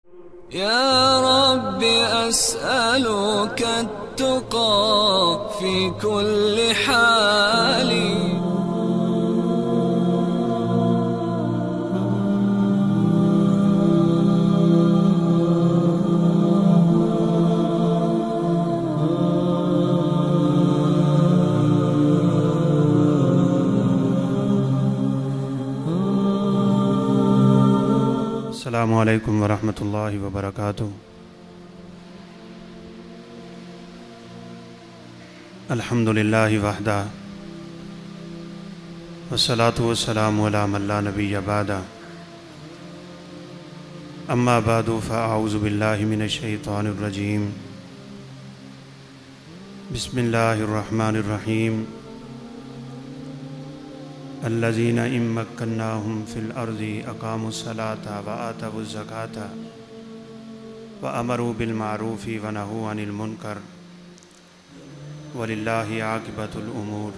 يا رب أسألك التقى في كل حال. السلام علیکم ورحمۃ اللہ وبرکاتہ۔ الحمد للہ وحدہ والصلاة والسلام علی من لا نبی بعدہ، اما بعد فاعوذ باللہ من الشیطان الرجیم، بسم اللہ الرحمن الرحیم۔ الذین ان مکناہم فی الارض اقاموا الصلاة وآتوا الزکاة وامروا بالمعروف ونہوا عن المنکر وللہ عاقبۃ الامور۔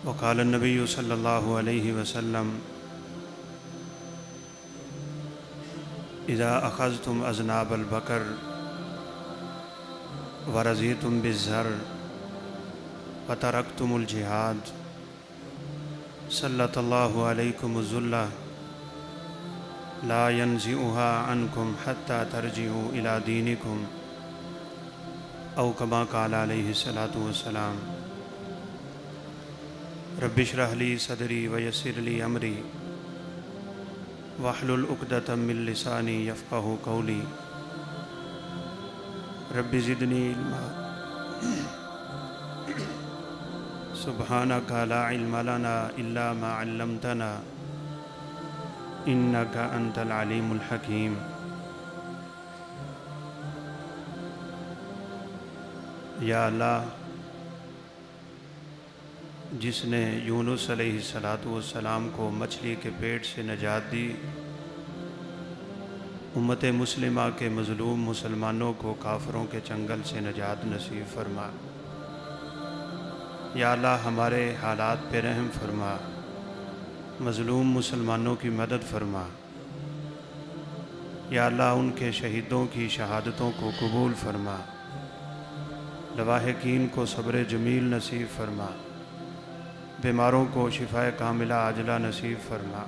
وقال النبی صلی اللہ علیہ وسلم اذا اخذتم اذناب البقر ورضیتم بالزرع وترکتم الجہاد سلط اللہ علیکم الذلہ لا ينزعها عنکم حتی ترجعوا الی دینکم او کما قال علیہ الصلاۃ والسلام۔ رب اشرح لی صدری ویسر لی امری واحلل عقدۃ من لسانی یفقہوا قولی۔ رب زدنی علما سبحانک لا علم لنا الا ما علمتنا انک انت العلیم الحکیم۔ یا اللہ، جس نے یونس علیہ السلام کو مچھلی کے پیٹ سے نجات دی، امت مسلمہ کے مظلوم مسلمانوں کو کافروں کے چنگل سے نجات نصیب فرما۔ یا اللہ، ہمارے حالات پہ رحم فرما، مظلوم مسلمانوں کی مدد فرما۔ یا اللہ، ان کے شہیدوں کی شہادتوں کو قبول فرما، لواحقین کو صبر جمیل نصیب فرما، بیماروں کو شفاء کاملہ عاجلہ نصیب فرما۔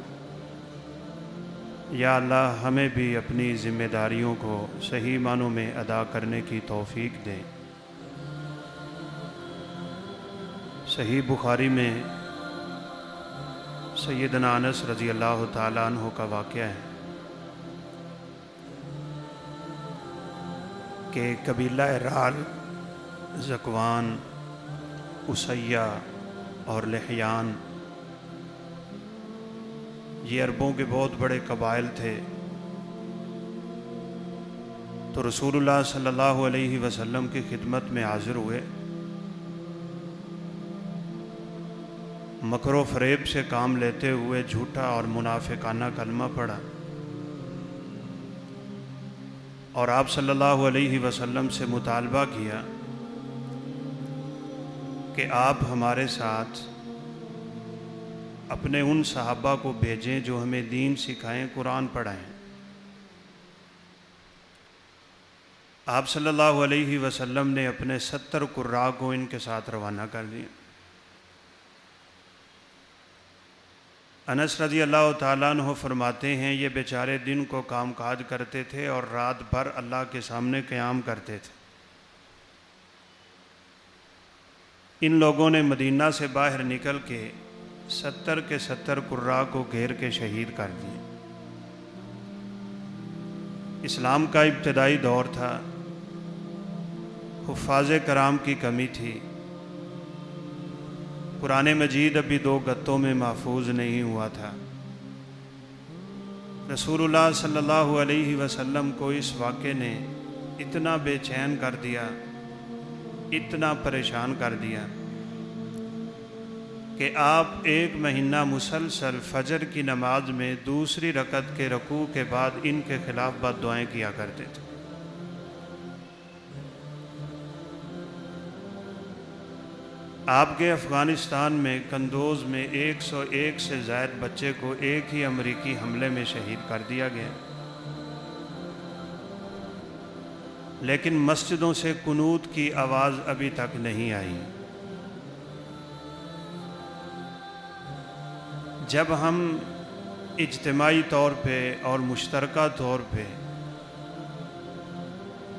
یا اللہ، ہمیں بھی اپنی ذمہ داریوں کو صحیح معنوں میں ادا کرنے کی توفیق دے۔ صحیح بخاری میں سیدنا انس رضی اللہ تعالیٰ عنہ کا واقعہ ہے کہ قبیلہ رعل، ذکوان، اسیہ اور لحیان، یہ عربوں کے بہت بڑے قبائل تھے۔ تو رسول اللہ صلی اللہ علیہ وسلم کی خدمت میں حاضر ہوئے، مکر و فریب سے کام لیتے ہوئے جھوٹا اور منافقانہ کلمہ پڑھا، اور آپ صلی اللہ علیہ وسلم سے مطالبہ کیا کہ آپ ہمارے ساتھ اپنے ان صحابہ کو بھیجیں جو ہمیں دین سکھائیں، قرآن پڑھائیں۔ آپ صلی اللہ علیہ وسلم نے اپنے 70 قراء کو ان کے ساتھ روانہ کر دیا۔ انس رضی اللہ تعالیٰ عنہ فرماتے ہیں، یہ بیچارے دن کو کام کاج کرتے تھے اور رات بھر اللہ کے سامنے قیام کرتے تھے۔ ان لوگوں نے مدینہ سے باہر نکل کے 70 کے 70 قراء کو گھیر کے شہید کر دیے۔ اسلام کا ابتدائی دور تھا، حفاظ کرام کی کمی تھی، قرآن مجید ابھی 2 گتوں میں محفوظ نہیں ہوا تھا۔ رسول اللہ صلی اللہ علیہ وسلم کو اس واقعے نے اتنا بے چین کر دیا، اتنا پریشان کر دیا کہ آپ 1 مہینہ مسلسل فجر کی نماز میں دوسری رکعت کے رکوع کے بعد ان کے خلاف بد دعائیں کیا کرتے تھے۔ آپ کے افغانستان میں قندوز میں 101 سے زائد بچے کو ایک ہی امریکی حملے میں شہید کر دیا گیا، لیکن مسجدوں سے قنوت کی آواز ابھی تک نہیں آئی۔ جب ہم اجتماعی طور پہ اور مشترکہ طور پہ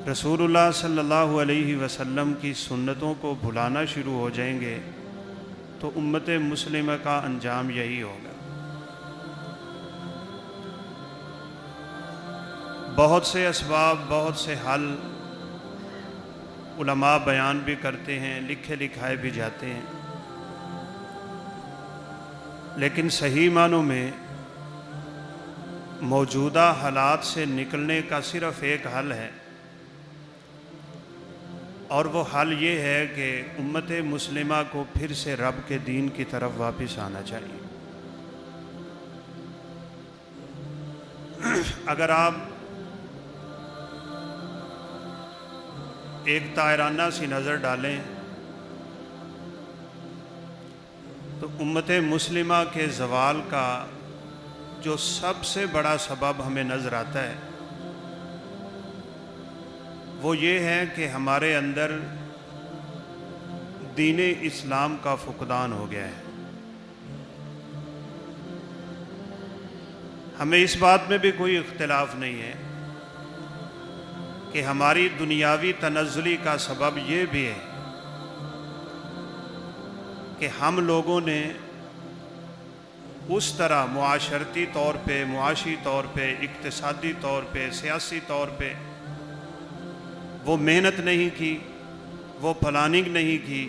رسول اللہ صلی اللہ علیہ وسلم کی سنتوں کو بھلانا شروع ہو جائیں گے تو امت مسلمہ کا انجام یہی ہوگا۔ بہت سے اسباب، بہت سے حل علماء بیان بھی کرتے ہیں، لکھے لکھائے بھی جاتے ہیں، لیکن صحیح معنوں میں موجودہ حالات سے نکلنے کا صرف ایک حل ہے، اور وہ حل یہ ہے کہ امت مسلمہ کو پھر سے رب کے دین کی طرف واپس آنا چاہیے۔ اگر آپ ایک طائرانہ سی نظر ڈالیں تو امت مسلمہ کے زوال کا جو سب سے بڑا سبب ہمیں نظر آتا ہے وہ یہ ہے کہ ہمارے اندر دین اسلام کا فقدان ہو گیا ہے۔ ہمیں اس بات میں بھی کوئی اختلاف نہیں ہے کہ ہماری دنیاوی تنزلی کا سبب یہ بھی ہے کہ ہم لوگوں نے اس طرح معاشرتی طور پہ، معاشی طور پہ، اقتصادی طور پہ، سیاسی طور پہ وہ محنت نہیں کی، وہ پلاننگ نہیں کی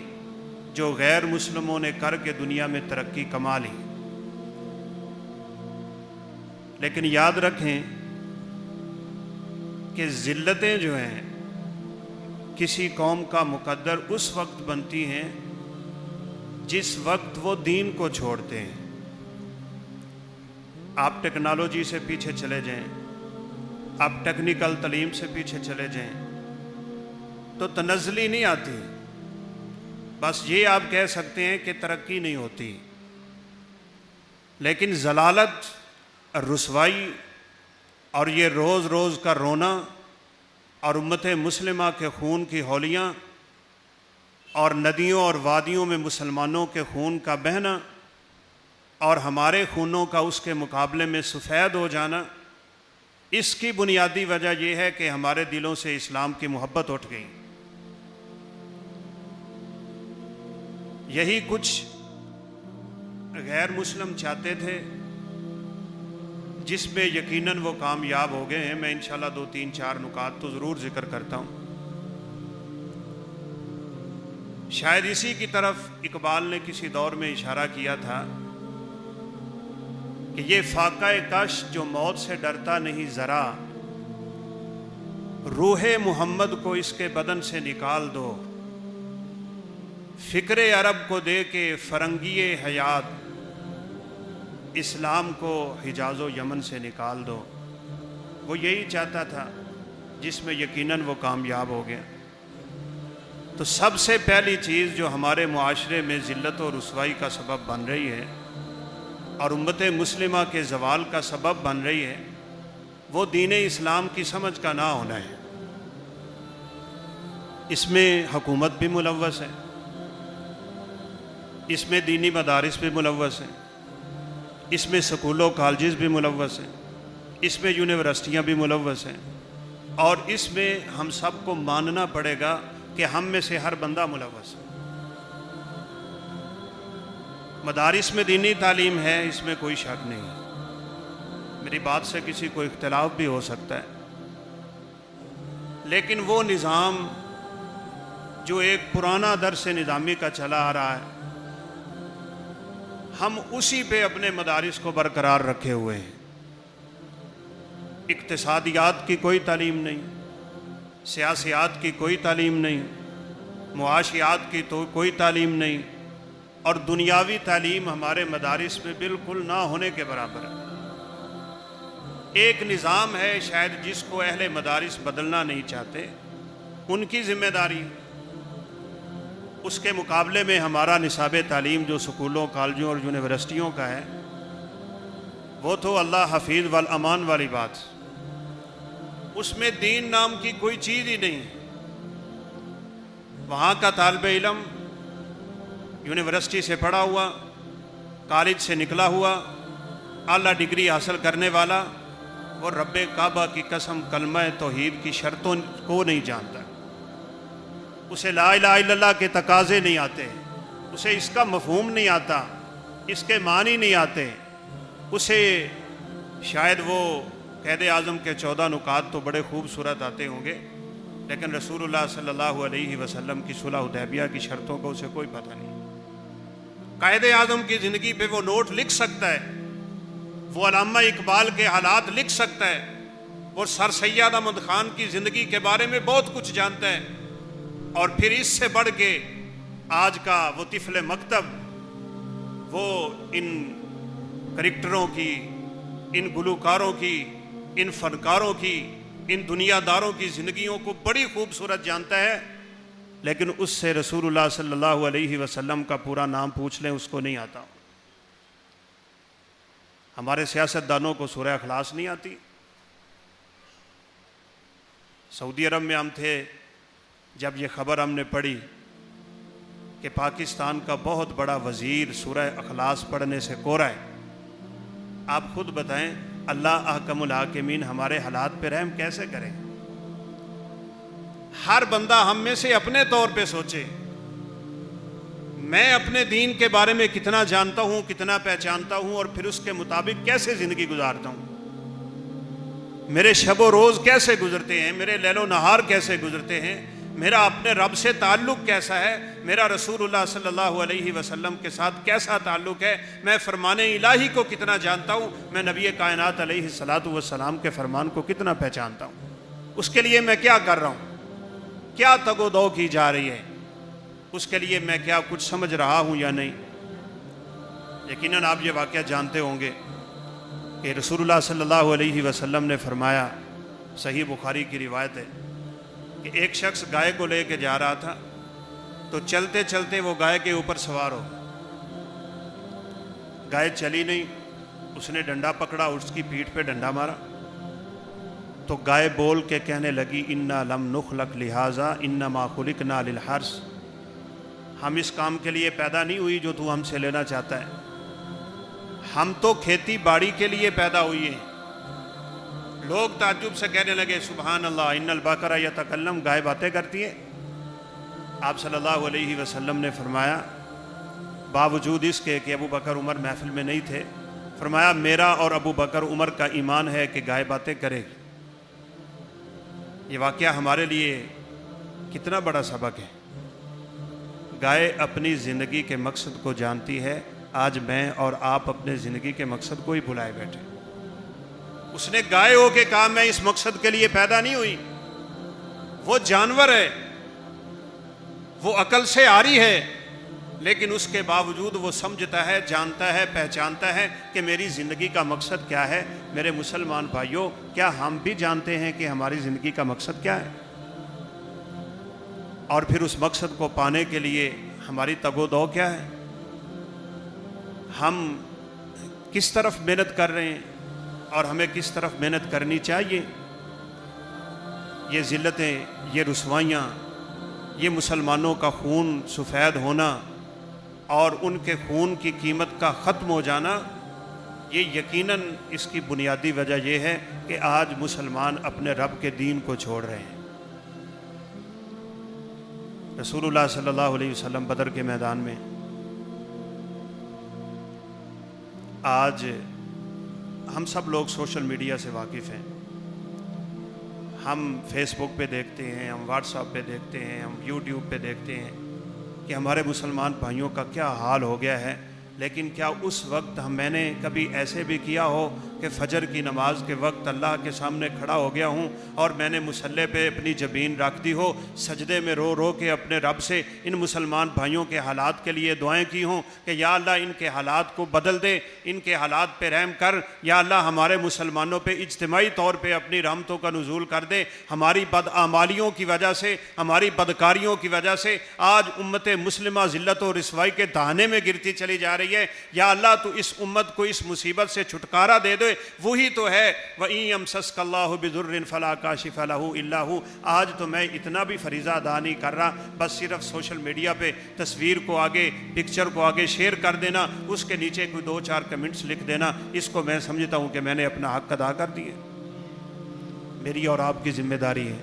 جو غیر مسلموں نے کر کے دنیا میں ترقی کما لی۔ لیکن یاد رکھیں کہ ذلتیں جو ہیں کسی قوم کا مقدر اس وقت بنتی ہیں جس وقت وہ دین کو چھوڑتے ہیں۔ آپ ٹیکنالوجی سے پیچھے چلے جائیں، آپ ٹیکنیکل تعلیم سے پیچھے چلے جائیں تو تنزلی نہیں آتی، بس یہ آپ کہہ سکتے ہیں کہ ترقی نہیں ہوتی، لیکن ضلالت، رسوائی اور یہ روز روز کا رونا اور امت مسلمہ کے خون کی ہولیاں اور ندیوں اور وادیوں میں مسلمانوں کے خون کا بہنا اور ہمارے خونوں کا اس کے مقابلے میں سفید ہو جانا، اس کی بنیادی وجہ یہ ہے کہ ہمارے دلوں سے اسلام کی محبت اٹھ گئی۔ یہی کچھ غیر مسلم چاہتے تھے، جس میں یقیناً وہ کامیاب ہو گئے ہیں۔ میں انشاءاللہ 2-3-4 نکات تو ضرور ذکر کرتا ہوں۔ شاید اسی کی طرف اقبال نے کسی دور میں اشارہ کیا تھا کہ یہ فاقہ کش جو موت سے ڈرتا نہیں ذرا، روح محمد کو اس کے بدن سے نکال دو، فکر عرب کو دے کے فرنگی حیات، اسلام کو حجاز و یمن سے نکال دو۔ وہ یہی چاہتا تھا، جس میں یقیناً وہ کامیاب ہو گیا۔ تو سب سے پہلی چیز جو ہمارے معاشرے میں ذلت و رسوائی کا سبب بن رہی ہے اور امت مسلمہ کے زوال کا سبب بن رہی ہے، وہ دین اسلام کی سمجھ کا نہ ہونا ہے۔ اس میں حکومت بھی ملوث ہے، اس میں دینی مدارس بھی ملوث ہیں، اس میں سکول و کالجز بھی ملوث ہیں، اس میں یونیورسٹیاں بھی ملوث ہیں، اور اس میں ہم سب کو ماننا پڑے گا کہ ہم میں سے ہر بندہ ملوث ہے۔ مدارس میں دینی تعلیم ہے، اس میں کوئی شک نہیں، میری بات سے کسی کو اختلاف بھی ہو سکتا ہے، لیکن وہ نظام جو ایک پرانا درس نظامی کا چلا آ رہا ہے، ہم اسی پہ اپنے مدارس کو برقرار رکھے ہوئے ہیں۔ اقتصادیات کی کوئی تعلیم نہیں، سیاسیات کی کوئی تعلیم نہیں، معاشیات کی تو کوئی تعلیم نہیں، اور دنیاوی تعلیم ہمارے مدارس میں بالکل نہ ہونے کے برابر ہے۔ ایک نظام ہے شاید جس کو اہل مدارس بدلنا نہیں چاہتے، ان کی ذمہ داری، اس کے مقابلے میں ہمارا نصاب تعلیم جو سکولوں، کالجوں اور یونیورسٹیوں کا ہے وہ تو اللہ حفیظ والامان والی بات، اس میں دین نام کی کوئی چیز ہی نہیں۔ وہاں کا طالب علم یونیورسٹی سے پڑھا ہوا، کالج سے نکلا ہوا، اعلیٰ ڈگری حاصل کرنے والا، وہ رب کعبہ کی قسم کلمہ توحید کی شرطوں کو نہیں جانتا، اسے لا الہ الا اللہ کے تقاضے نہیں آتے، اسے اس کا مفہوم نہیں آتا، اس کے معنی نہیں آتے، اسے شاید وہ قائد اعظم کے 14 نکات تو بڑے خوبصورت آتے ہوں گے، لیکن رسول اللہ صلی اللہ علیہ وسلم کی صلح حدیبیہ کی شرطوں کا اسے کوئی پتہ نہیں۔ قائد اعظم کی زندگی پہ وہ نوٹ لکھ سکتا ہے، وہ علامہ اقبال کے حالات لکھ سکتا ہے، وہ سر سید احمد خان کی زندگی کے بارے میں بہت کچھ جانتا ہے، اور پھر اس سے بڑھ کے آج کا وہ طفل مکتب، وہ ان کریکٹروں کی، ان گلوکاروں کی، ان فنکاروں کی، ان دنیا داروں کی زندگیوں کو بڑی خوبصورت جانتا ہے، لیکن اس سے رسول اللہ صلی اللہ علیہ وسلم کا پورا نام پوچھ لیں اس کو نہیں آتا۔ ہمارے سیاستدانوں کو سورہ اخلاص نہیں آتی۔ سعودی عرب میں ہم تھے، جب یہ خبر ہم نے پڑھی کہ پاکستان کا بہت بڑا وزیر سورہ اخلاص پڑھنے سے کورا ہے، آپ خود بتائیں اللہ احکم الحاکمین ہمارے حالات پہ رحم کیسے کرے؟ ہر بندہ ہم میں سے اپنے طور پہ سوچے، میں اپنے دین کے بارے میں کتنا جانتا ہوں، کتنا پہچانتا ہوں، اور پھر اس کے مطابق کیسے زندگی گزارتا ہوں، میرے شب و روز کیسے گزرتے ہیں، میرے لیل و نہار کیسے گزرتے ہیں، میرا اپنے رب سے تعلق کیسا ہے، میرا رسول اللہ صلی اللہ علیہ وسلم کے ساتھ کیسا تعلق ہے، میں فرمان الہی کو کتنا جانتا ہوں، میں نبی کائنات علیہ الصلوۃ والسلام کے فرمان کو کتنا پہچانتا ہوں، اس کے لیے میں کیا کر رہا ہوں، کیا تگ و دو کی جا رہی ہے، اس کے لیے میں کیا کچھ سمجھ رہا ہوں یا نہیں۔ یقیناً آپ یہ واقعہ جانتے ہوں گے کہ رسول اللہ صلی اللہ علیہ وسلم نے فرمایا، صحیح بخاری کی روایت ہے کہ ایک شخص گائے کو لے کے جا رہا تھا، تو چلتے چلتے وہ گائے کے اوپر سوار ہو، گائے چلی نہیں، اس نے ڈنڈا پکڑا، اس کی پیٹھ پہ ڈنڈا مارا، تو گائے بول کے کہنے لگی انا لم نخلق لہذا انما خلقنا للحرث، ہم اس کام کے لیے پیدا نہیں ہوئی جو تو ہم سے لینا چاہتا ہے، ہم تو کھیتی باڑی کے لیے پیدا ہوئی ہیں۔ لوگ تعجب سے کہنے لگے سبحان اللہ ان البقرہ یتکلم، گائے باتیں کرتی ہے؟ آپ صلی اللہ علیہ وسلم نے فرمایا، باوجود اس کے کہ ابو بکر عمر محفل میں نہیں تھے، فرمایا میرا اور ابو بکر عمر کا ایمان ہے کہ گائے باتیں کرے گی۔ یہ واقعہ ہمارے لیے کتنا بڑا سبق ہے۔ گائے اپنی زندگی کے مقصد کو جانتی ہے، آج میں اور آپ اپنے زندگی کے مقصد کو ہی بھلائے بیٹھے۔ اس نے گائے ہو کے کہا میں اس مقصد کے لیے پیدا نہیں ہوئی، وہ جانور ہے، وہ عقل سے عاری ہے، لیکن اس کے باوجود وہ سمجھتا ہے، جانتا ہے، پہچانتا ہے کہ میری زندگی کا مقصد کیا ہے۔ میرے مسلمان بھائیوں، کیا ہم بھی جانتے ہیں کہ ہماری زندگی کا مقصد کیا ہے؟ اور پھر اس مقصد کو پانے کے لیے ہماری تگ و دو کیا ہے؟ ہم کس طرف محنت کر رہے ہیں اور ہمیں کس طرف محنت کرنی چاہیے؟ یہ ذلتیں، یہ رسوائیاں، یہ مسلمانوں کا خون سفید ہونا اور ان کے خون کی قیمت کا ختم ہو جانا، یہ یقیناً اس کی بنیادی وجہ یہ ہے کہ آج مسلمان اپنے رب کے دین کو چھوڑ رہے ہیں۔ رسول اللہ صلی اللہ علیہ وسلم بدر کے میدان میں، آج ہم سب لوگ سوشل میڈیا سے واقف ہیں، ہم فیس بک پہ دیکھتے ہیں، ہم واٹس ایپ پہ دیکھتے ہیں، ہم یوٹیوب پہ دیکھتے ہیں کہ ہمارے مسلمان بھائیوں کا کیا حال ہو گیا ہے، لیکن کیا اس وقت میں نے کبھی ایسے بھی کیا ہو کہ فجر کی نماز کے وقت اللہ کے سامنے کھڑا ہو گیا ہوں اور میں نے مصلی پہ اپنی جبین رکھ دی ہو، سجدے میں رو رو کے اپنے رب سے ان مسلمان بھائیوں کے حالات کے لیے دعائیں کی ہوں کہ یا اللہ ان کے حالات کو بدل دے، ان کے حالات پہ رحم کر، یا اللہ ہمارے مسلمانوں پہ اجتماعی طور پہ اپنی رحمتوں کا نزول کر دے۔ ہماری بدعمالیوں کی وجہ سے، ہماری بدکاریوں کی وجہ سے آج امت مسلمہ ذلت و رسوائی کے دہانے میں گرتی چلی جا رہی ہے۔ یا اللہ تو اس امت کو اس مصیبت سے چھٹکارا دے دے، وہی تو ہے وَإِن يَمْسَسْكَ اللَّهُ بِضُرٍّ فَلَا كَاشِفَ لَهُ إِلَّا هُوَ۔ آج تو میں اتنا بھی فریضہ ادا نہیں کر رہا، بس صرف سوشل میڈیا پہ تصویر کو آگے، پکچر کو آگے شیئر کر دینا، اس کے نیچے کوئی 2-4 کمنٹس لکھ دینا، اس کو میں سمجھتا ہوں کہ میں نے اپنا حق ادا کر دیے۔ میری اور آپ کی ذمہ داری ہے،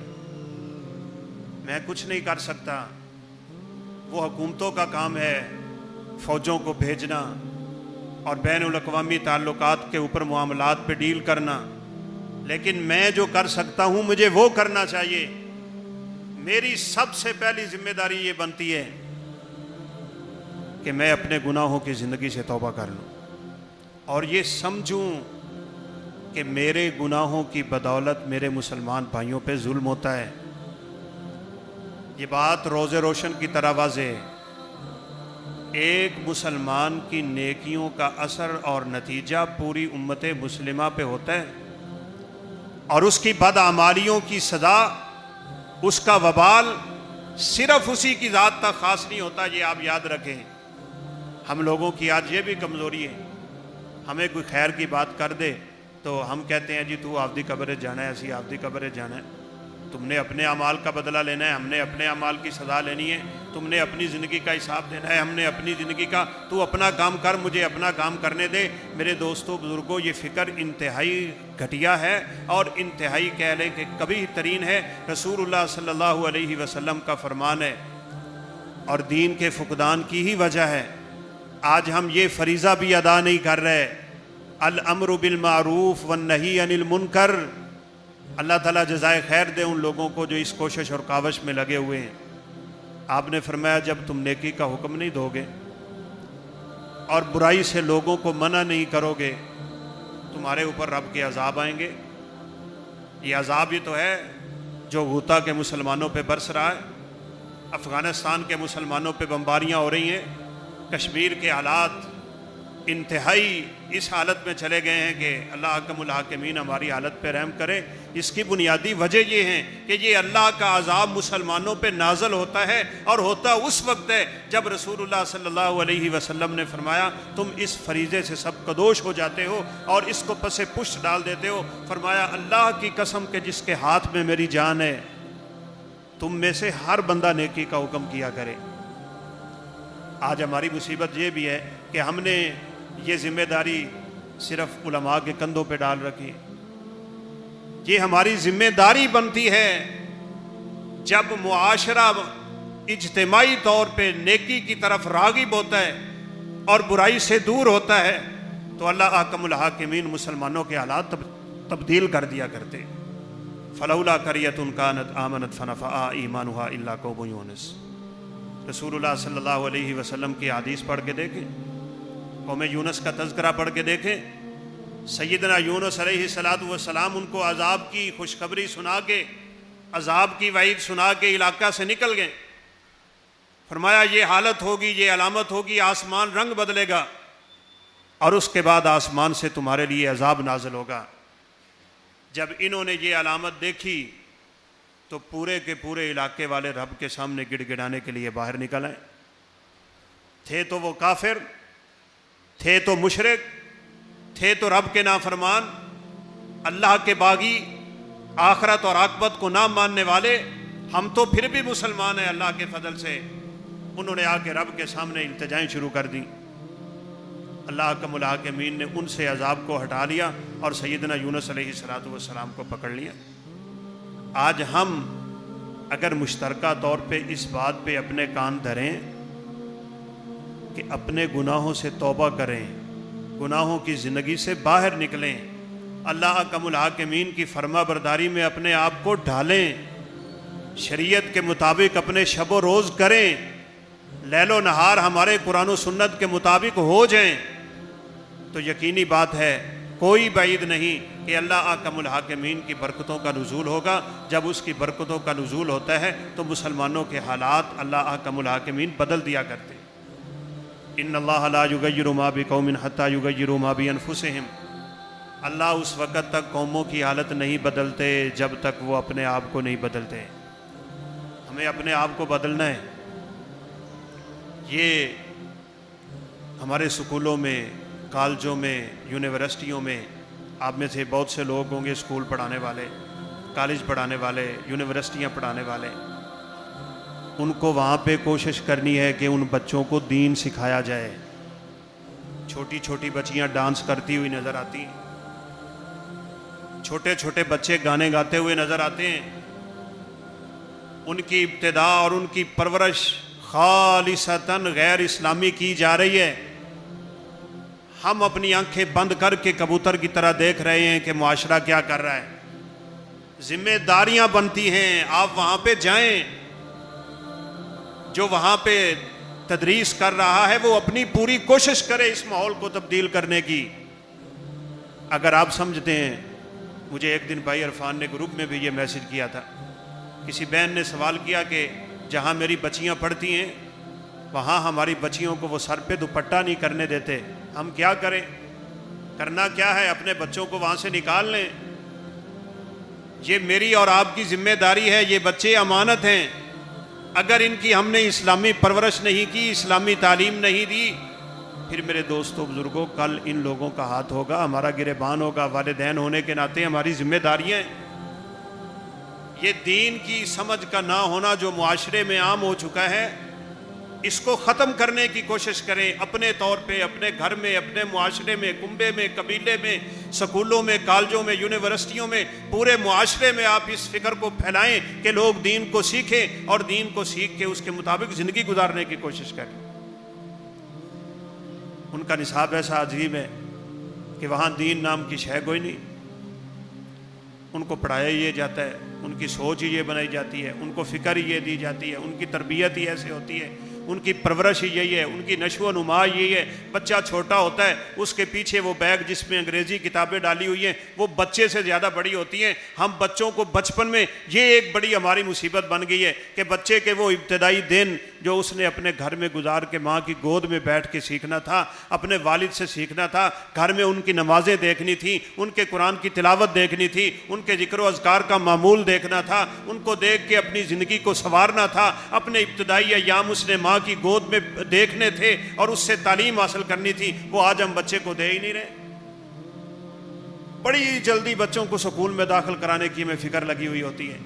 میں کچھ نہیں کر سکتا، وہ حکومتوں کا کام ہے فوجوں کو بھیجنا اور بین الاقوامی تعلقات کے اوپر معاملات پہ ڈیل کرنا، لیکن میں جو کر سکتا ہوں مجھے وہ کرنا چاہیے۔ میری سب سے پہلی ذمہ داری یہ بنتی ہے کہ میں اپنے گناہوں کی زندگی سے توبہ کر لوں اور یہ سمجھوں کہ میرے گناہوں کی بدولت میرے مسلمان بھائیوں پہ ظلم ہوتا ہے۔ یہ بات روز روشن کی طرح واضح ہے، ایک مسلمان کی نیکیوں کا اثر اور نتیجہ پوری امت مسلمہ پہ ہوتا ہے، اور اس کی بدعمالیوں کی سزا، اس کا وبال صرف اسی کی ذات تک خاص نہیں ہوتا، یہ آپ یاد رکھیں۔ ہم لوگوں کی آج یہ بھی کمزوری ہے، ہمیں کوئی خیر کی بات کر دے تو ہم کہتے ہیں جی تو آپ دی قبر جانا ہے، اسی آپ دی قبر جانا ہے، تم نے اپنے اعمال کا بدلہ لینا ہے، ہم نے اپنے اعمال کی سزا لینی ہے، تم نے اپنی زندگی کا حساب دینا ہے، ہم نے اپنی زندگی کا، تو اپنا کام کر، مجھے اپنا کام کرنے دے۔ میرے دوستوں بزرگوں، یہ فکر انتہائی گھٹیا ہے اور انتہائی کہہ لیں کہ قبیح ترین ہے۔ رسول اللہ صلی اللہ علیہ وسلم کا فرمان ہے اور دین کے فقدان کی ہی وجہ ہے آج ہم یہ فریضہ بھی ادا نہیں کر رہے، الامر بالمعروف والنہی عن المنکر۔ اللہ تعالیٰ جزائے خیر دے ان لوگوں کو جو اس کوشش اور کاوش میں لگے ہوئے ہیں۔ آپ نے فرمایا جب تم نیکی کا حکم نہیں دو گے اور برائی سے لوگوں کو منع نہیں کرو گے، تمہارے اوپر رب کے عذاب آئیں گے۔ یہ عذاب ہی تو ہے جو غوطہ کے مسلمانوں پہ برس رہا ہے، افغانستان کے مسلمانوں پہ بمباریاں ہو رہی ہیں، کشمیر کے حالات انتہائی اس حالت میں چلے گئے ہیں کہ اللہ حکم الحاکمین ہماری حالت پہ رحم کرے۔ اس کی بنیادی وجہ یہ ہے کہ یہ اللہ کا عذاب مسلمانوں پہ نازل ہوتا ہے، اور ہوتا اس وقت ہے جب رسول اللہ صلی اللہ علیہ وسلم نے فرمایا تم اس فریضے سے سب قدوش ہو جاتے ہو اور اس کو پس پشت ڈال دیتے ہو۔ فرمایا اللہ کی قسم کہ جس کے ہاتھ میں میری جان ہے، تم میں سے ہر بندہ نیکی کا حکم کیا کرے۔ آج ہماری مصیبت یہ بھی ہے کہ ہم نے یہ ذمہ داری صرف علماء کے کندھوں پہ ڈال رکھی۔ یہ ہماری ذمہ داری بنتی ہے جب معاشرہ اجتماعی طور پہ نیکی کی طرف راغب ہوتا ہے اور برائی سے دور ہوتا ہے تو اللہ حکم الحاکمین مسلمانوں کے حالات تبدیل کر دیا کرتے۔ فلولا قریۃ کانت آمنت فنفعہا ایمانہا الا قوم یونس۔ رسول اللہ صلی اللہ علیہ وسلم کی حدیث پڑھ کے دیکھیں، قوم یونس کا تذکرہ پڑھ کے دیکھیں۔ سیدنا یونس علیہ السلام ان کو عذاب کی خوشخبری سنا کے، عذاب کی وعید سنا کے علاقہ سے نکل گئے۔ فرمایا یہ حالت ہوگی، یہ علامت ہوگی، آسمان رنگ بدلے گا اور اس کے بعد آسمان سے تمہارے لیے عذاب نازل ہوگا۔ جب انہوں نے یہ علامت دیکھی تو پورے کے پورے علاقے والے رب کے سامنے گڑ گڑانے کے لیے باہر نکل آئے۔ تھے تو وہ کافر، تھے تو مشرک، تھے تو رب کے نافرمان، اللہ کے باغی، آخرت اور عاقبت کو نہ ماننے والے۔ ہم تو پھر بھی مسلمان ہیں اللہ کے فضل سے۔ انہوں نے آ کے رب کے سامنے التجائیں شروع کر دیں۔ اللہ حکم الحاکمین نے ان سے عذاب کو ہٹا لیا اور سیدنا یونس علیہ السلام کو پکڑ لیا۔ آج ہم اگر مشترکہ طور پہ اس بات پہ اپنے کان دھریں کہ اپنے گناہوں سے توبہ کریں، گناہوں کی زندگی سے باہر نکلیں، اللہ حکم الحاکمین کی فرما برداری میں اپنے آپ کو ڈھالیں، شریعت کے مطابق اپنے شب و روز کریں، لیل و نہار ہمارے قرآن و سنت کے مطابق ہو جائیں، تو یقینی بات ہے کوئی بعید نہیں کہ اللہ احکم الحاکمین کی برکتوں کا نزول ہوگا۔ جب اس کی برکتوں کا نزول ہوتا ہے تو مسلمانوں کے حالات اللہ احکم الحاکمین بدل دیا کرتے ہیں۔ ان اللہ لا یغیر ما بقوم حتی یغیروا ما بانفسہم، اللہ اس وقت تک قوموں کی حالت نہیں بدلتے جب تک وہ اپنے آپ کو نہیں بدلتے۔ ہمیں اپنے آپ کو بدلنا ہے۔ یہ ہمارے سکولوں میں، کالجوں میں، یونیورسٹیوں میں، آپ میں سے بہت سے لوگ ہوں گے اسکول پڑھانے والے، کالج پڑھانے والے، یونیورسٹیاں پڑھانے والے، ان کو وہاں پہ کوشش کرنی ہے کہ ان بچوں کو دین سکھایا جائے۔ چھوٹی چھوٹی بچیاں ڈانس کرتی ہوئی نظر آتی ہیں، چھوٹے چھوٹے بچے گانے گاتے ہوئے نظر آتے ہیں، ان کی ابتدا اور ان کی پرورش خالصتاً غیر اسلامی کی جا رہی ہے۔ ہم اپنی آنکھیں بند کر کے کبوتر کی طرح دیکھ رہے ہیں کہ معاشرہ کیا کر رہا ہے۔ ذمہ داریاں بنتی ہیں، آپ وہاں پہ جائیں، جو وہاں پہ تدریس کر رہا ہے وہ اپنی پوری کوشش کرے اس ماحول کو تبدیل کرنے کی۔ اگر آپ سمجھتے ہیں، مجھے ایک دن بھائی عرفان نے گروپ میں بھی یہ میسج کیا تھا، کسی بہن نے سوال کیا کہ جہاں میری بچیاں پڑھتی ہیں وہاں ہماری بچیوں کو وہ سر پہ دوپٹہ نہیں کرنے دیتے، ہم کیا کریں؟ کرنا کیا ہے؟ اپنے بچوں کو وہاں سے نکال لیں۔ یہ میری اور آپ کی ذمہ داری ہے، یہ بچے امانت ہیں۔ اگر ان کی ہم نے اسلامی پرورش نہیں کی، اسلامی تعلیم نہیں دی، پھر میرے دوستوں بزرگوں کل ان لوگوں کا ہاتھ ہوگا، ہمارا گریبان ہوگا۔ والدین ہونے کے ناطے ہماری ذمہ داریاں ہیں۔ یہ دین کی سمجھ کا نہ ہونا جو معاشرے میں عام ہو چکا ہے، اس کو ختم کرنے کی کوشش کریں اپنے طور پہ، اپنے گھر میں، اپنے معاشرے میں، کنبے میں، قبیلے میں، سکولوں میں، کالجوں میں، یونیورسٹیوں میں، پورے معاشرے میں آپ اس فکر کو پھیلائیں کہ لوگ دین کو سیکھیں اور دین کو سیکھ کے اس کے مطابق زندگی گزارنے کی کوشش کریں۔ ان کا نصاب ایسا عجیب ہے کہ وہاں دین نام کی شے کوئی نہیں، ان کو پڑھایا یہ جاتا ہے، ان کی سوچ ہی یہ بنائی جاتی ہے، ان کو فکر ہی یہ دی جاتی ہے، ان کی تربیت ہی ایسے ہوتی ہے، ان کی پرورش ہی یہی ہے، ان کی نشو و نما یہی ہے۔ بچہ چھوٹا ہوتا ہے، اس کے پیچھے وہ بیگ جس میں انگریزی کتابیں ڈالی ہوئی ہیں وہ بچے سے زیادہ بڑی ہوتی ہیں۔ ہم بچوں کو بچپن میں، یہ ایک بڑی ہماری مصیبت بن گئی ہے کہ بچے کے وہ ابتدائی دن جو اس نے اپنے گھر میں گزار کے ماں کی گود میں بیٹھ کے سیکھنا تھا، اپنے والد سے سیکھنا تھا، گھر میں ان کی نمازیں دیکھنی تھی، ان کے قرآن کی تلاوت دیکھنی تھی، ان کے ذکر و اذکار کا معمول دیکھنا تھا، ان کو دیکھ کے اپنی زندگی کو سنوارنا تھا، اپنے ابتدائی ایام اس نے ماں کی گود میں دیکھنے تھے اور اس سے تعلیم حاصل کرنی تھی۔ وہ آج ہم بچے کو دے ہی نہیں رہے۔ بڑی جلدی بچوں کو سکول میں داخل کرانے کی ہمیں فکر لگی ہوئی ہوتی ہے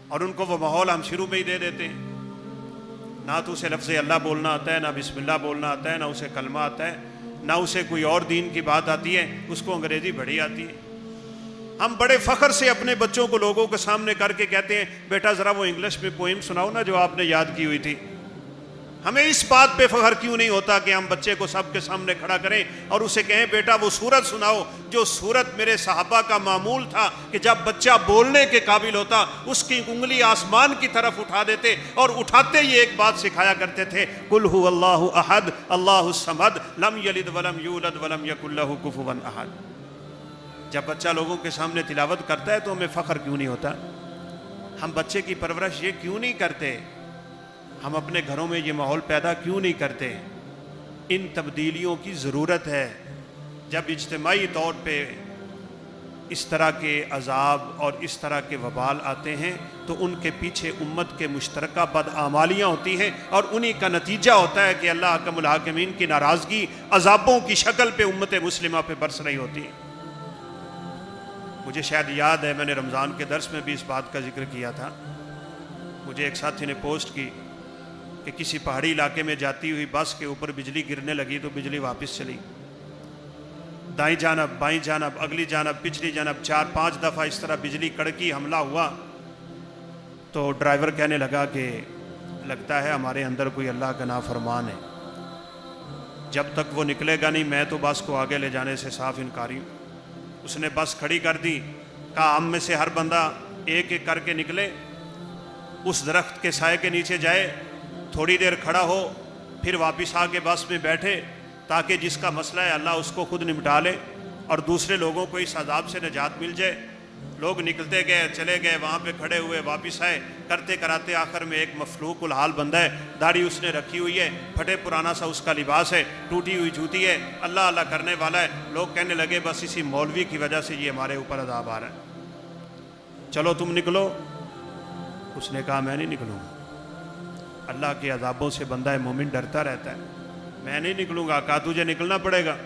اور ان کو وہ ماحول ہم شروع میں ہی دے دیتے ہیں۔ نہ تو اسے لفظ اللہ بولنا آتا ہے، نہ بسم اللہ بولنا آتا ہے، نہ اسے کلمہ آتا ہے، نہ اسے کوئی اور دین کی بات آتی ہے، اس کو انگریزی بڑی آتی ہے۔ ہم بڑے فخر سے اپنے بچوں کو لوگوں کے سامنے کر کے کہتے ہیں بیٹا ذرا وہ انگلش میں پوئم سناؤ نا جو آپ نے یاد کی ہوئی تھی۔ ہمیں اس بات پہ فخر کیوں نہیں ہوتا کہ ہم بچے کو سب کے سامنے کھڑا کریں اور اسے کہیں بیٹا وہ سورت سناؤ جو سورت میرے صحابہ کا معمول تھا کہ جب بچہ بولنے کے قابل ہوتا اس کی انگلی آسمان کی طرف اٹھا دیتے اور اٹھاتے ہی ایک بات سکھایا کرتے تھے، قل هو اللہ احد اللہ الصمد لم یلد ولم یولد ولم یکن لہ کفوا احد۔ جب بچہ لوگوں کے سامنے تلاوت کرتا ہے تو ہمیں فخر کیوں نہیں ہوتا؟ ہم بچے کی پرورش یہ کیوں نہیں کرتے؟ ہم اپنے گھروں میں یہ ماحول پیدا کیوں نہیں کرتے؟ ان تبدیلیوں کی ضرورت ہے۔ جب اجتماعی طور پہ اس طرح کے عذاب اور اس طرح کے وبال آتے ہیں تو ان کے پیچھے امت کے مشترکہ بدعمالیاں ہوتی ہیں اور انہی کا نتیجہ ہوتا ہے کہ اللہ حکم الحاکمین کی ناراضگی عذابوں کی شکل پہ امت مسلمہ پہ برس رہی ہوتی ہے۔ مجھے شاید یاد ہے میں نے رمضان کے درس میں بھی اس بات کا ذکر کیا تھا۔ مجھے ایک ساتھی نے پوسٹ کی کہ کسی پہاڑی علاقے میں جاتی ہوئی بس کے اوپر بجلی گرنے لگی تو بجلی واپس چلی، دائیں جانب بائیں جانب اگلی جانب پچھلی جانب 4-5 دفعہ اس طرح بجلی کڑکی، حملہ ہوا تو ڈرائیور کہنے لگا کہ لگتا ہے ہمارے اندر کوئی اللہ کا نافرمان ہے، جب تک وہ نکلے گا نہیں میں تو بس کو آگے لے جانے سے صاف انکاری ہوں۔ اس نے بس کھڑی کر دی، کہا ہم میں سے ہر بندہ ایک ایک کر کے نکلے، اس درخت کے سائے کے نیچے جائے، تھوڑی دیر کھڑا ہو، پھر واپس آ کے بس میں بیٹھے، تاکہ جس کا مسئلہ ہے اللہ اس کو خود نمٹا لے اور دوسرے لوگوں کو اس عذاب سے نجات مل جائے۔ لوگ نکلتے گئے، چلے گئے، وہاں پہ کھڑے ہوئے، واپس آئے، کرتے کراتے آخر میں ایک مفلوق الحال بندہ ہے، داڑھی اس نے رکھی ہوئی ہے، پھٹے پرانا سا اس کا لباس ہے، ٹوٹی ہوئی جوتی ہے، اللہ اللہ کرنے والا ہے۔ لوگ کہنے لگے بس اسی مولوی کی وجہ سے یہ ہمارے اوپر عذاب آ رہا ہے، چلو تم نکلو۔ اس نے کہا میں نہیں نکلوں گا، اللہ کے عذابوں سے بندہ مومن ڈرتا رہتا ہے، میں نہیں نکلوں گا۔ کہا تجھے نکلنا پڑے گا۔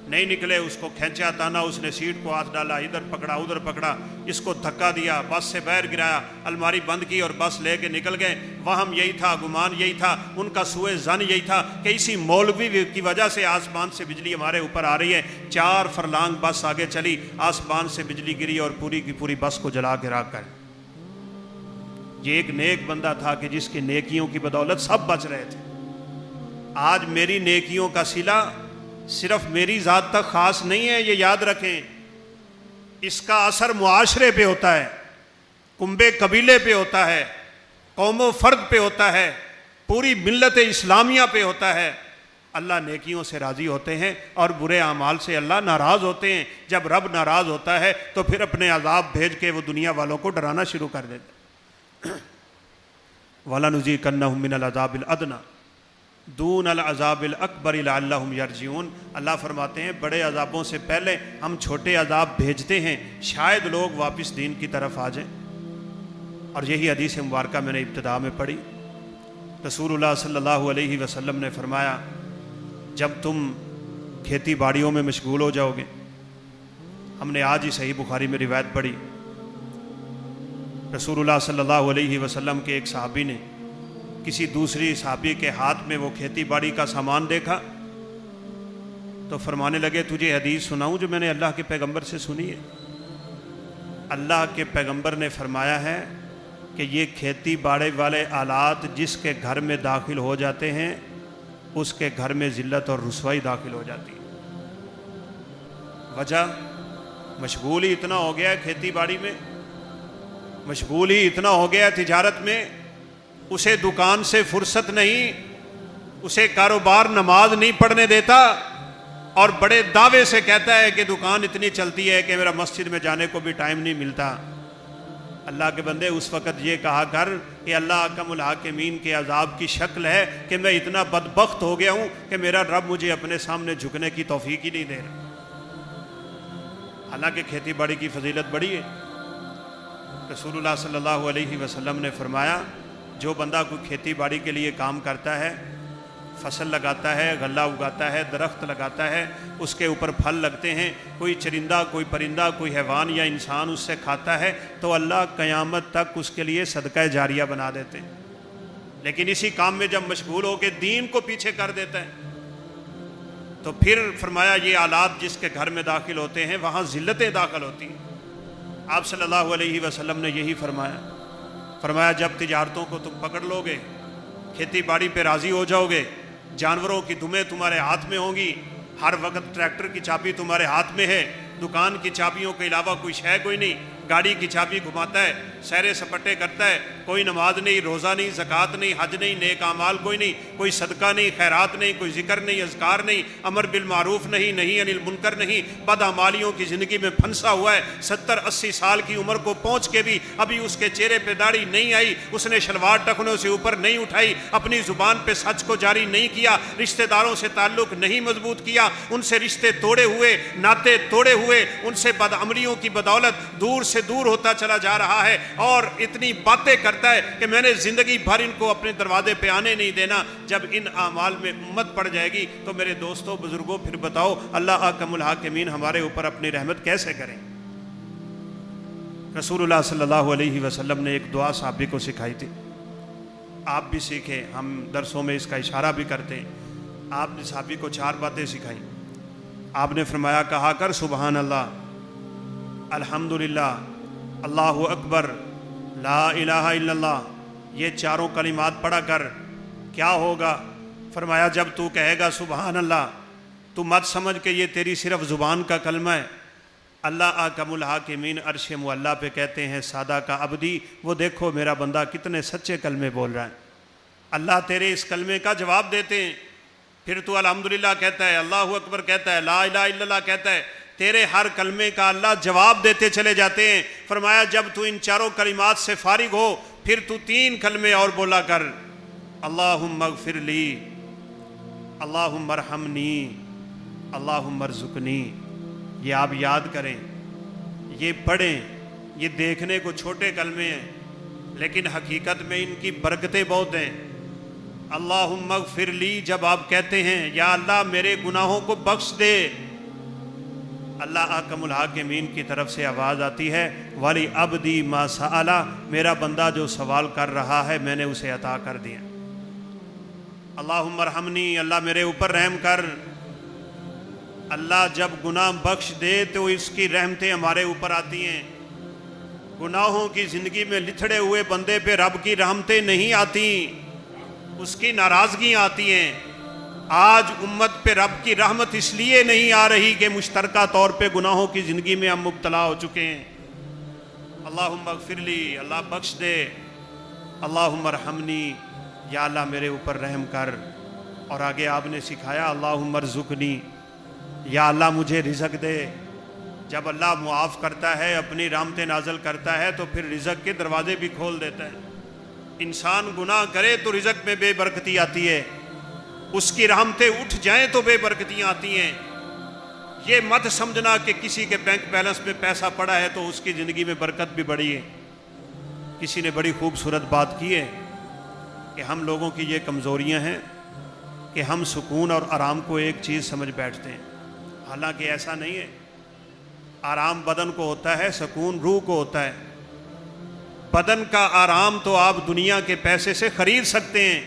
نہیں نکلے، اس کو کھینچا تانا، اس نے سیٹ کو ہاتھ ڈالا، ادھر پکڑا ادھر پکڑا، اس کو دھکا دیا، بس سے باہر گرایا، الماری بند کی اور بس لے کے نکل گئے۔ وہم یہی تھا، گمان یہی تھا، ان کا سوء ظن یہی تھا کہ اسی مولوی کی وجہ سے آسمان سے بجلی ہمارے اوپر آ رہی ہے۔ 4 فرلانگ بس آگے چلی، آسمان سے بجلی گری اور پوری کی پوری بس کو جلا کے راکھ کر۔ یہ ایک نیک بندہ تھا کہ جس کی نیکیوں کی بدولت سب بچ رہے تھے۔ آج میری نیکیوں کا صلہ صرف میری ذات تک خاص نہیں ہے، یہ یاد رکھیں، اس کا اثر معاشرے پہ ہوتا ہے، کنبے قبیلے پہ ہوتا ہے، قوم و فرد پہ ہوتا ہے، پوری ملت اسلامیہ پہ ہوتا ہے۔ اللہ نیکیوں سے راضی ہوتے ہیں اور برے اعمال سے اللہ ناراض ہوتے ہیں۔ جب رب ناراض ہوتا ہے تو پھر اپنے عذاب بھیج کے وہ دنیا والوں کو ڈرانا شروع کر دیتا ہے۔ وَلَنُذِيقَنَّهُم مِّنَ الْعَذَابِ الْأَدْنَىٰ دون العذاب الاکبر لعلہم یرجعون۔ اللہ فرماتے ہیں بڑے عذابوں سے پہلے ہم چھوٹے عذاب بھیجتے ہیں، شاید لوگ واپس دین کی طرف آ جائیں۔ اور یہی حدیث مبارکہ میں نے ابتدا میں پڑھی۔ رسول اللہ صلی اللہ علیہ وسلم نے فرمایا جب تم کھیتی باڑیوں میں مشغول ہو جاؤ گے، ہم نے آج ہی صحیح بخاری میں روایت پڑھی، رسول اللہ صلی اللہ علیہ وسلم کے ایک صحابی نے کسی دوسری صحابی کے ہاتھ میں وہ کھیتی باڑی کا سامان دیکھا تو فرمانے لگے تجھے حدیث سناؤں جو میں نے اللہ کے پیغمبر سے سنی ہے۔ اللہ کے پیغمبر نے فرمایا ہے کہ یہ کھیتی باڑی والے آلات جس کے گھر میں داخل ہو جاتے ہیں اس کے گھر میں ذلت اور رسوائی داخل ہو جاتی ہے۔ وجہ مشغول ہی اتنا ہو گیا ہے کھیتی باڑی میں، مشغول ہی اتنا ہو گیا ہے تجارت میں، اسے دکان سے فرصت نہیں، اسے کاروبار نماز نہیں پڑھنے دیتا اور بڑے دعوے سے کہتا ہے کہ دکان اتنی چلتی ہے کہ میرا مسجد میں جانے کو بھی ٹائم نہیں ملتا۔ اللہ کے بندے اس وقت یہ کہا کر کہ اللہ احکم الحاکمین کے عذاب کی شکل ہے کہ میں اتنا بدبخت ہو گیا ہوں کہ میرا رب مجھے اپنے سامنے جھکنے کی توفیق ہی نہیں دے رہا۔ حالانکہ کھیتی باڑی کی فضیلت بڑی ہے۔ رسول اللہ صلی اللہ علیہ وسلم نے فرمایا جو بندہ کوئی کھیتی باڑی کے لیے کام کرتا ہے، فصل لگاتا ہے، غلہ اگاتا ہے، درخت لگاتا ہے، اس کے اوپر پھل لگتے ہیں، کوئی چرندہ کوئی پرندہ کوئی حیوان یا انسان اس سے کھاتا ہے تو اللہ قیامت تک اس کے لیے صدقہ جاریہ بنا دیتے ہیں۔ لیکن اسی کام میں جب مشغول ہو کے دین کو پیچھے کر دیتا ہے تو پھر فرمایا یہ آلات جس کے گھر میں داخل ہوتے ہیں وہاں ذلتیں داخل ہوتی ہیں۔ آپ صلی اللہ علیہ وسلم نے یہی فرمایا جب تجارتوں کو تم پکڑ لو گے، کھیتی باڑی پہ راضی ہو جاؤ گے، جانوروں کی دمیں تمہارے ہاتھ میں ہوں گی، ہر وقت ٹریکٹر کی چابی تمہارے ہاتھ میں ہے، دکان کی چابیوں کے علاوہ کوئی شے کوئی نہیں، گاڑی کی چابی گھماتا ہے، سیر سپٹے کرتا ہے، کوئی نماز نہیں، روزہ نہیں، زکوٰۃ نہیں، حج نہیں، نیک اعمال کوئی نہیں، کوئی صدقہ نہیں، خیرات نہیں، کوئی ذکر نہیں، اذکار نہیں، امر بالمعروف نہیں، نہی عن المنکر نہیں، بدعمالیوں کی زندگی میں پھنسا ہوا ہے، 70-80 سال کی عمر کو پہنچ کے بھی ابھی اس کے چہرے پہ داڑھی نہیں آئی، اس نے شلوار ٹخنوں سے اوپر نہیں اٹھائی، اپنی زبان پہ سچ کو جاری نہیں کیا، رشتہ داروں سے تعلق نہیں مضبوط کیا، ان سے رشتے توڑے ہوئے، ناطے توڑے ہوئے، ان سے بدعملیوں کی بدولت دور سے دور ہوتا چلا جا رہا ہے اور اتنی باتیں کرتا ہے کہ میں نے زندگی بھر ان کو اپنے دروازے پہ آنے نہیں دینا۔ جب ان اعمال میں امت پڑ جائے گی تو میرے دوستوں بزرگوں پھر بتاؤ اللہ احکم الحاکمین ہمارے اوپر اپنی رحمت کیسے کریں؟ رسول اللہ صلی اللہ علیہ وسلم نے ایک دعا صحابی کو سکھائی تھی، آپ بھی سیکھیں، ہم درسوں میں اس کا اشارہ بھی کرتے ہیں۔ آپ نے صحابی کو 4 باتیں سکھائیں۔ آپ نے فرمایا کہا کر سبحان اللہ، الحمدللہ، اللہ اکبر، لا الہ الا اللہ، یہ 4 کلمات پڑھا کر کیا ہوگا؟ فرمایا جب تو کہے گا سبحان اللہ تو مت سمجھ کہ یہ تیری صرف زبان کا کلمہ ہے، اللہ احکم الحاکمین عرش معلیٰ پہ کہتے ہیں سادہ کا عبدی، وہ دیکھو میرا بندہ کتنے سچے کلمے بول رہا ہے، اللہ تیرے اس کلمے کا جواب دیتے ہیں۔ پھر تو الحمدللہ کہتا ہے، اللہ اکبر کہتا ہے، لا الہ الا اللہ کہتا ہے، تیرے ہر کلمے کا اللہ جواب دیتے چلے جاتے ہیں۔ فرمایا جب تو ان چاروں کلمات سے فارغ ہو پھر تو 3 کلمے اور بولا کر، اللہم اغفر لی، اللہم ارحمنی، اللہم ارزقنی۔ یہ آپ یاد کریں، یہ پڑھیں، یہ دیکھنے کو چھوٹے کلمے ہیں لیکن حقیقت میں ان کی برکتیں بہت ہیں۔ اللہم اغفر لی جب آپ کہتے ہیں یا اللہ میرے گناہوں کو بخش دے، اللہ احکم الحاکمین کی طرف سے آواز آتی ہے، ولی عبدی ما سأل، میرا بندہ جو سوال کر رہا ہے میں نے اسے عطا کر دیا۔ اللہم ارحمنی، اللہ میرے اوپر رحم کر۔ اللہ جب گناہ بخش دے تو اس کی رحمتیں ہمارے اوپر آتی ہیں۔ گناہوں کی زندگی میں لتھڑے ہوئے بندے پہ رب کی رحمتیں نہیں آتی، اس کی ناراضگیاں آتی ہیں۔ آج امت پہ رب کی رحمت اس لیے نہیں آ رہی کہ مشترکہ طور پہ گناہوں کی زندگی میں ہم مبتلا ہو چکے ہیں۔ اللہم اغفر لی، اللہ بخش دے، اللہم ارحمنی، یا اللہ میرے اوپر رحم کر۔ اور آگے آپ نے سکھایا اللہم ارزقنی، یا اللہ مجھے رزق دے۔ جب اللہ معاف کرتا ہے، اپنی رحمتیں نازل کرتا ہے تو پھر رزق کے دروازے بھی کھول دیتا ہے۔ انسان گناہ کرے تو رزق میں بے برکتی آتی ہے، اس کی رحمتیں اٹھ جائیں تو بے برکتیاں آتی ہیں۔ یہ مت سمجھنا کہ کسی کے بینک بیلنس میں پیسہ پڑا ہے تو اس کی زندگی میں برکت بھی بڑھی ہے۔ کسی نے بڑی خوبصورت بات کی ہے کہ ہم لوگوں کی یہ کمزوریاں ہیں کہ ہم سکون اور آرام کو ایک چیز سمجھ بیٹھتے ہیں، حالانکہ ایسا نہیں ہے۔ آرام بدن کو ہوتا ہے، سکون روح کو ہوتا ہے۔ بدن کا آرام تو آپ دنیا کے پیسے سے خرید سکتے ہیں،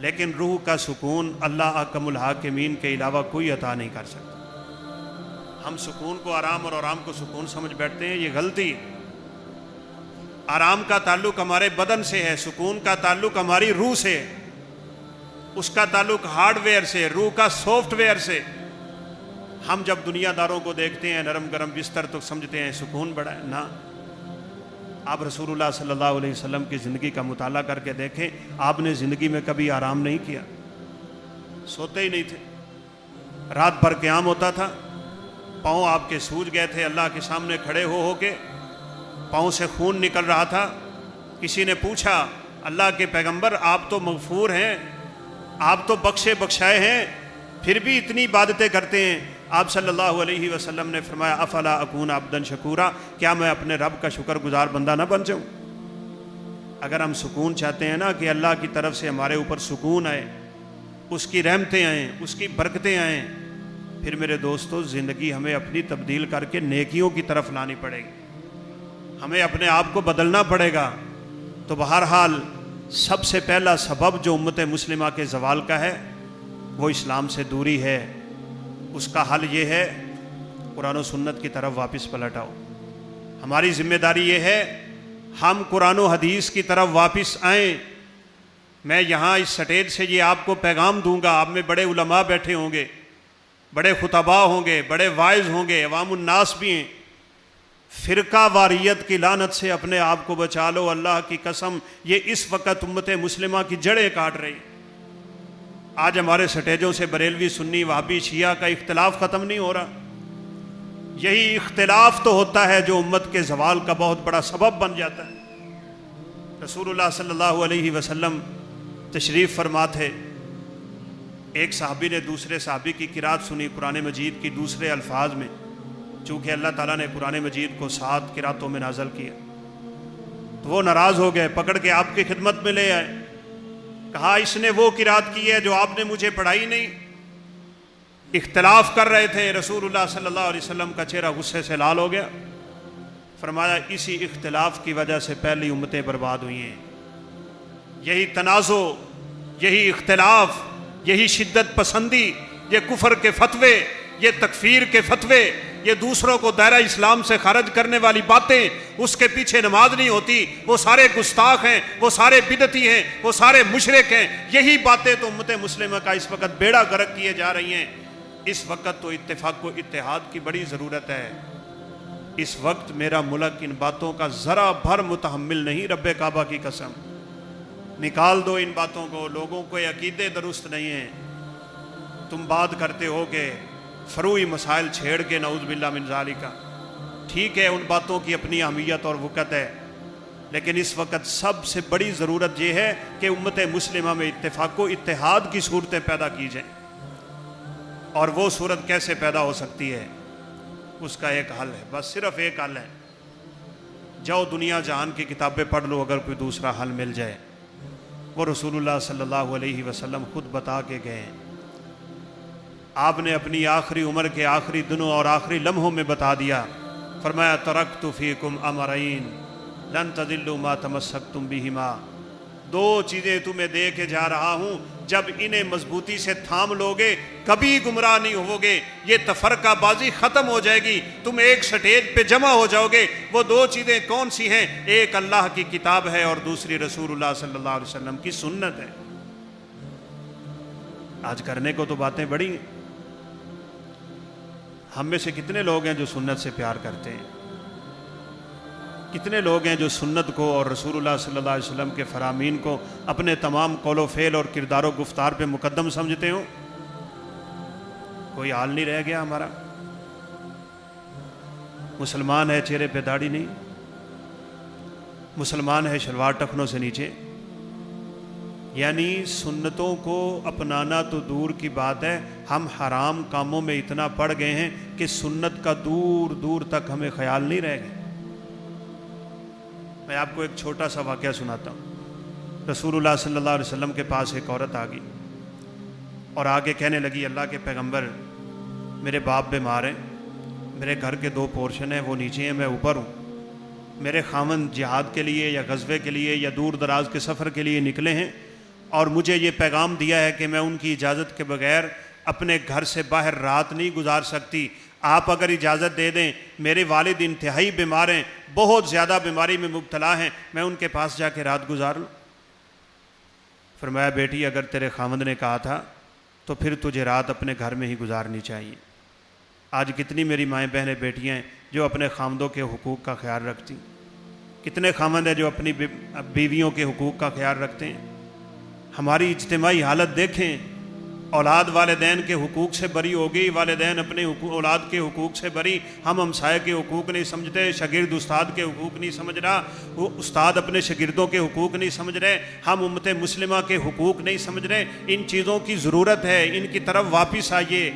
لیکن روح کا سکون اللہ احکم الحاکمین کے علاوہ کوئی عطا نہیں کر سکتا۔ ہم سکون کو آرام اور آرام کو سکون سمجھ بیٹھتے ہیں، یہ غلطی ہے۔ آرام کا تعلق ہمارے بدن سے ہے، سکون کا تعلق ہماری روح سے ہے، اس کا تعلق ہارڈ ویئر سے، روح کا سافٹ ویئر سے۔ ہم جب دنیا داروں کو دیکھتے ہیں نرم گرم بستر تو سمجھتے ہیں سکون بڑا ہے، نہ۔ آپ رسول اللہ صلی اللہ علیہ وسلم کی زندگی کا مطالعہ کر کے دیکھیں، آپ نے زندگی میں کبھی آرام نہیں کیا، سوتے ہی نہیں تھے، رات بھر قیام ہوتا تھا، پاؤں آپ کے سوج گئے تھے، اللہ کے سامنے کھڑے ہو کے پاؤں سے خون نکل رہا تھا۔ کسی نے پوچھا اللہ کے پیغمبر آپ تو مغفور ہیں، آپ تو بخشے بخشائے ہیں، پھر بھی اتنی عبادتیں کرتے ہیں؟ آپ صلی اللہ علیہ وسلم نے فرمایا افلا اکون عبدا شکورا، کیا میں اپنے رب کا شکر گزار بندہ نہ بن جاؤں؟ اگر ہم سکون چاہتے ہیں نا کہ اللہ کی طرف سے ہمارے اوپر سکون آئے، اس کی رحمتیں آئیں، اس کی برکتیں آئیں، پھر میرے دوستو زندگی ہمیں اپنی تبدیل کر کے نیکیوں کی طرف لانی پڑے گی، ہمیں اپنے آپ کو بدلنا پڑے گا۔ تو بہرحال سب سے پہلا سبب جو امت مسلمہ کے زوال کا ہے وہ اسلام سے دوری ہے۔ اس کا حل یہ ہے قرآن و سنت کی طرف واپس پلٹ آؤ۔ ہماری ذمہ داری یہ ہے ہم قرآن و حدیث کی طرف واپس آئیں۔ میں یہاں اس سٹیج سے یہ آپ کو پیغام دوں گا، آپ میں بڑے علماء بیٹھے ہوں گے، بڑے خطباء ہوں گے، بڑے واعظ ہوں گے، عوام الناس بھی ہیں۔ فرقہ واریت کی لعنت سے اپنے آپ کو بچا لو، اللہ کی قسم یہ اس وقت امت مسلمہ کی جڑیں کاٹ رہی۔ آج ہمارے سٹیجوں سے بریلوی، سنی، وہابی، شیعہ کا اختلاف ختم نہیں ہو رہا۔ یہی اختلاف تو ہوتا ہے جو امت کے زوال کا بہت بڑا سبب بن جاتا ہے۔ رسول اللہ صلی اللہ علیہ وسلم تشریف فرما تھے، ایک صحابی نے دوسرے صحابی کی قرات سنی قرآن مجید کی دوسرے الفاظ میں، چونکہ اللہ تعالیٰ نے قرآن مجید کو 7 قراتوں میں نازل کیا، تو وہ ناراض ہو گئے، پکڑ کے آپ کی خدمت میں لے آئے، کہا اس نے وہ قرات کی ہے جو آپ نے مجھے پڑھائی نہیں۔ اختلاف کر رہے تھے، رسول اللہ صلی اللہ علیہ وسلم کا چہرہ غصے سے لال ہو گیا، فرمایا اسی اختلاف کی وجہ سے پہلی امتیں برباد ہوئی ہیں۔ یہی تنازع، یہی اختلاف، یہی شدت پسندی، یہ کفر کے فتوے، یہ تکفیر کے فتوے، یہ دوسروں کو دائرہ اسلام سے خارج کرنے والی باتیں، اس کے پیچھے نماز نہیں ہوتی، وہ سارے گستاخ ہیں، وہ سارے بدعتی ہیں، وہ سارے مشرک ہیں، یہی باتیں تو امت مسلمہ کا اس وقت بیڑا غرق کیے جا رہی ہیں۔ اس وقت تو اتفاق و اتحاد کی بڑی ضرورت ہے۔ اس وقت میرا ملک ان باتوں کا ذرا بھر متحمل نہیں، رب کعبہ کی قسم۔ نکال دو ان باتوں کو، لوگوں کو عقیدے درست نہیں ہیں، تم بات کرتے ہو کہ فروعی مسائل چھیڑ کے نعوذ باللہ من ذالکا، ٹھیک ہے ان باتوں کی اپنی اہمیت اور وقت ہے، لیکن اس وقت سب سے بڑی ضرورت یہ ہے کہ امت مسلمہ میں اتفاق و اتحاد کی صورتیں پیدا کی جائیں۔ اور وہ صورت کیسے پیدا ہو سکتی ہے؟ اس کا ایک حل ہے، بس صرف ایک حل ہے۔ جاؤ دنیا جہان کی کتابیں پڑھ لو، اگر کوئی دوسرا حل مل جائے۔ وہ رسول اللہ صلی اللہ علیہ وسلم خود بتا کے گئے ہیں۔ آپ نے اپنی آخری عمر کے آخری دنوں اور آخری لمحوں میں بتا دیا، فرمایا ترکت فیکم امرین لن تضلوا ما تمسکتم بہما، دو چیزیں تمہیں دے کے جا رہا ہوں، جب انہیں مضبوطی سے تھام لوگے کبھی گمراہ نہیں ہوگے، یہ تفرقہ بازی ختم ہو جائے گی، تم ایک سٹیج پہ جمع ہو جاؤ گے۔ وہ دو چیزیں کون سی ہیں؟ ایک اللہ کی کتاب ہے اور دوسری رسول اللہ صلی اللہ علیہ وسلم کی سنت ہے۔ آج کرنے کو تو باتیں بڑی ہیں، ہم میں سے کتنے لوگ ہیں جو سنت سے پیار کرتے ہیں؟ کتنے لوگ ہیں جو سنت کو اور رسول اللہ صلی اللہ علیہ وسلم کے فرامین کو اپنے تمام قول و فعل اور کردار و گفتار پہ مقدم سمجھتے ہوں؟ کوئی حال نہیں رہ گیا ہمارا۔ مسلمان ہے چہرے پہ داڑھی نہیں، مسلمان ہے شلوار ٹخنوں سے نیچے، یعنی سنتوں کو اپنانا تو دور کی بات ہے، ہم حرام کاموں میں اتنا پڑ گئے ہیں کہ سنت کا دور دور تک ہمیں خیال نہیں رہ گیا۔ میں آپ کو ایک چھوٹا سا واقعہ سناتا ہوں۔ رسول اللہ صلی اللہ علیہ وسلم کے پاس ایک عورت آ گئی اور آگے کہنے لگی، اللہ کے پیغمبر میرے باپ بیمار ہیں، میرے گھر کے 2 پورشن ہیں، وہ نیچے ہیں، میں اوپر ہوں، میرے خاوند جہاد کے لیے یا غزوے کے لیے یا دور دراز کے سفر کے لیے نکلے ہیں، اور مجھے یہ پیغام دیا ہے کہ میں ان کی اجازت کے بغیر اپنے گھر سے باہر رات نہیں گزار سکتی، آپ اگر اجازت دے دیں، میرے والد انتہائی بیمار ہیں، بہت زیادہ بیماری میں مبتلا ہیں، میں ان کے پاس جا کے رات گزار لوں۔ فرمایا بیٹی اگر تیرے خاوند نے کہا تھا تو پھر تجھے رات اپنے گھر میں ہی گزارنی چاہیے۔ آج کتنی میری مائیں بہنیں بیٹیاں ہیں جو اپنے خاوندوں کے حقوق کا خیال رکھتی، کتنے خاوند ہیں جو اپنی بیویوں کے حقوق کا خیال رکھتے ہیں۔ ہماری اجتماعی حالت دیکھیں، اولاد والدین کے حقوق سے بری ہوگی، والدین اپنے اولاد کے حقوق سے بری، ہم ہمسائے کے حقوق نہیں سمجھتے، شاگرد استاد کے حقوق نہیں سمجھ رہا، استاد اپنے شاگردوں کے حقوق نہیں سمجھ رہے، ہم امت مسلمہ کے حقوق نہیں سمجھ رہے۔ ان چیزوں کی ضرورت ہے، ان کی طرف واپس آئیے،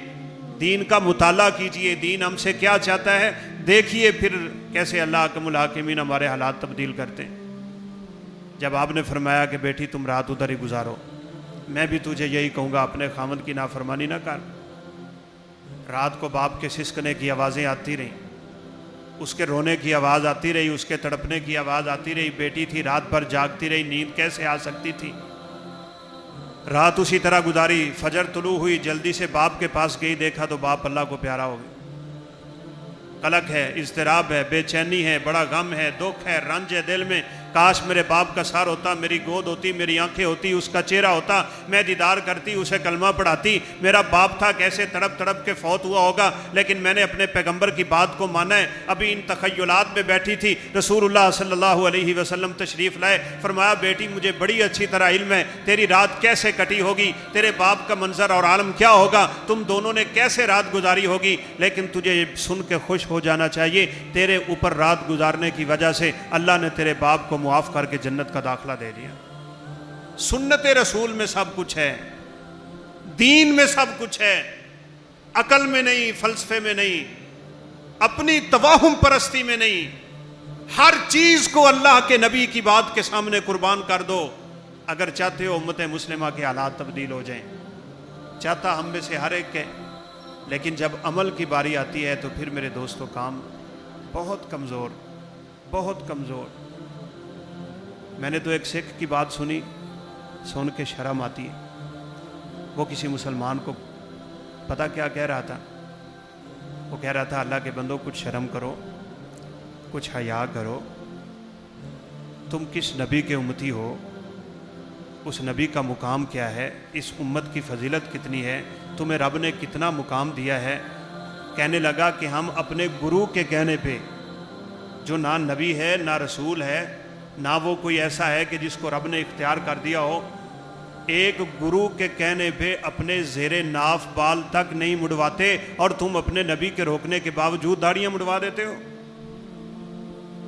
دین کا مطالعہ کیجئے، دین ہم سے کیا چاہتا ہے، دیکھیے پھر کیسے اللہ احکم الحاکمین ہمارے حالات تبدیل کرتے ہیں۔ جب آپ نے فرمایا کہ بیٹی تم رات ادھر ہی گزارو، میں بھی تجھے یہی کہوں گا اپنے خاوند کی نافرمانی نہ کر۔ رات کو باپ کے سسکنے کی آوازیں آتی رہیں، اس کے رونے کی آواز آتی رہی، اس کے تڑپنے کی آواز آتی رہی، بیٹی تھی رات بھر جاگتی رہی، نیند کیسے آ سکتی تھی؟ رات اسی طرح گزاری، فجر طلوع ہوئی، جلدی سے باپ کے پاس گئی، دیکھا تو باپ اللہ کو پیارا ہو گیا۔ قلق ہے، اضطراب ہے، بے چینی ہے، بڑا غم ہے، دکھ ہے، رنج ہے دل میں، کاش میرے باپ کا سر ہوتا، میری گود ہوتی، میری آنکھیں ہوتی، اس کا چہرہ ہوتا، میں دیدار کرتی، اسے کلمہ پڑھاتی، میرا باپ تھا کیسے تڑپ تڑپ کے فوت ہوا ہوگا، لیکن میں نے اپنے پیغمبر کی بات کو مانا ہے۔ ابھی ان تخیلات میں بیٹھی تھی، رسول اللہ صلی اللہ علیہ وسلم تشریف لائے، فرمایا بیٹی مجھے بڑی اچھی طرح علم ہے تیری رات کیسے کٹی ہوگی، تیرے باپ کا منظر اور عالم کیا ہوگا، تم دونوں نے کیسے رات گزاری ہوگی، لیکن تجھے یہ سن کے خوش ہو جانا چاہیے، تیرے اوپر رات گزارنے کی وجہ سے اللہ نے تیرے باپ کو معاف کر کے جنت کا داخلہ دے دیا۔ سنت رسول میں سب کچھ ہے، دین میں سب کچھ ہے، عقل میں نہیں، فلسفے میں نہیں، اپنی توہم پرستی میں نہیں، ہر چیز کو اللہ کے نبی کی بات کے سامنے قربان کر دو اگر چاہتے ہو امت مسلمہ کے حالات تبدیل ہو جائیں۔ چاہتا ہم میں سے ہر ایک ہے، لیکن جب عمل کی باری آتی ہے تو پھر میرے دوستو کام بہت کمزور، بہت کمزور۔ میں نے تو ایک سکھ کی بات سنی، سن کے شرم آتی ہے۔ وہ کسی مسلمان کو پتہ کیا کہہ رہا تھا؟ وہ کہہ رہا تھا اللہ کے بندو کچھ شرم کرو، کچھ حیا کرو، تم کس نبی کے امتی ہو، اس نبی کا مقام کیا ہے، اس امت کی فضیلت کتنی ہے، تمہیں رب نے کتنا مقام دیا ہے۔ کہنے لگا کہ ہم اپنے گرو کے کہنے پہ، جو نہ نبی ہے نہ رسول ہے، نہ وہ کوئی ایسا ہے کہ جس کو رب نے اختیار کر دیا ہو، ایک گرو کے کہنے پہ اپنے زیر ناف بال تک نہیں مڑواتے اور تم اپنے نبی کے روکنے کے باوجود داڑیاں مڑوا دیتے ہو.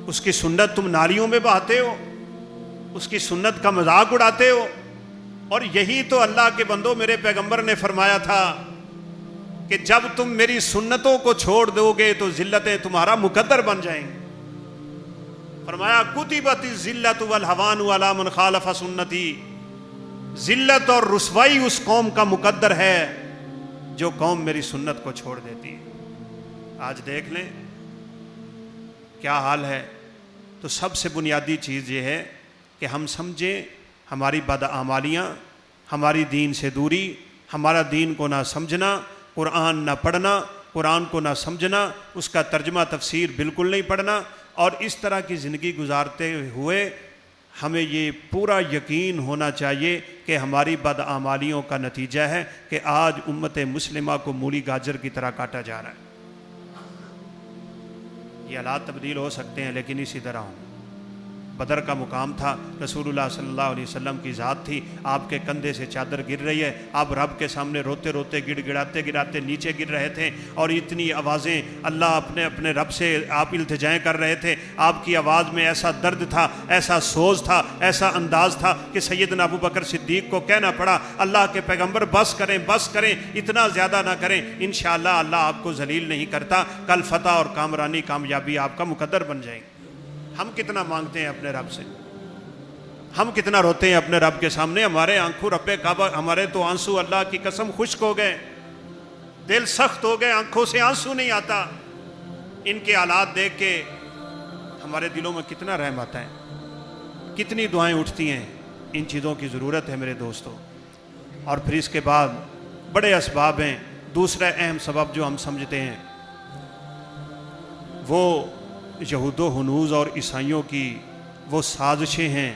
اس کی سنت تم نالیوں میں بہاتے ہو, اس کی سنت کا مذاق اڑاتے ہو. اور یہی تو اللہ کے بندو میرے پیغمبر نے فرمایا تھا کہ جب تم میری سنتوں کو چھوڑ دو گے تو ذلتیں تمہارا مقدر بن جائیں گی. فرمایا کتبت الذلۃ والہوان علی من خالف سنتی, ذلت اور رسوائی اس قوم کا مقدر ہے جو قوم میری سنت کو چھوڑ دیتی ہے. آج دیکھ لیں کیا حال ہے. تو سب سے بنیادی چیز یہ ہے کہ ہم سمجھیں ہماری بدعمالیاں, ہماری دین سے دوری, ہمارا دین کو نہ سمجھنا, قرآن نہ پڑھنا, قرآن کو نہ سمجھنا, اس کا ترجمہ تفسیر بالکل نہیں پڑھنا, اور اس طرح کی زندگی گزارتے ہوئے ہمیں یہ پورا یقین ہونا چاہیے کہ ہماری بدعمالیوں کا نتیجہ ہے کہ آج امت مسلمہ کو مولی گاجر کی طرح کاٹا جا رہا ہے. یہ حالات تبدیل ہو سکتے ہیں لیکن اسی طرح ہوں. بدر کا مقام تھا, رسول اللہ صلی اللہ علیہ وسلم کی ذات تھی, آپ کے کندھے سے چادر گر رہی ہے, آپ رب کے سامنے روتے روتے گڑ گڑاتے گراتے نیچے گر رہے تھے, اور اتنی آوازیں اللہ اپنے رب سے آپ التجائیں کر رہے تھے. آپ کی آواز میں ایسا درد تھا, ایسا سوز تھا, ایسا انداز تھا کہ سیدنا ابو بکر صدیق کو کہنا پڑا اللہ کے پیغمبر بس کریں, اتنا زیادہ نہ کریں, انشاءاللہ اللہ آپ کو ذلیل نہیں کرتا, کل فتح اور کامرانی کامیابی آپ کا مقدر بن جائیں گے. ہم کتنا مانگتے ہیں اپنے رب سے, ہم کتنا روتے ہیں اپنے رب کے سامنے. ہمارے آنکھوں رب کعبہ, ہمارے تو آنسو اللہ کی قسم خشک ہو گئے, دل سخت ہو گئے, آنکھوں سے آنسو نہیں آتا. ان کے حالات دیکھ کے ہمارے دلوں میں کتنا رحم آتا ہے, کتنی دعائیں اٹھتی ہیں. ان چیزوں کی ضرورت ہے میرے دوستو. اور پھر اس کے بعد بڑے اسباب ہیں. دوسرا اہم سبب جو ہم سمجھتے ہیں وہ یہود و ہنوز اور عیسائیوں کی وہ سازشیں ہیں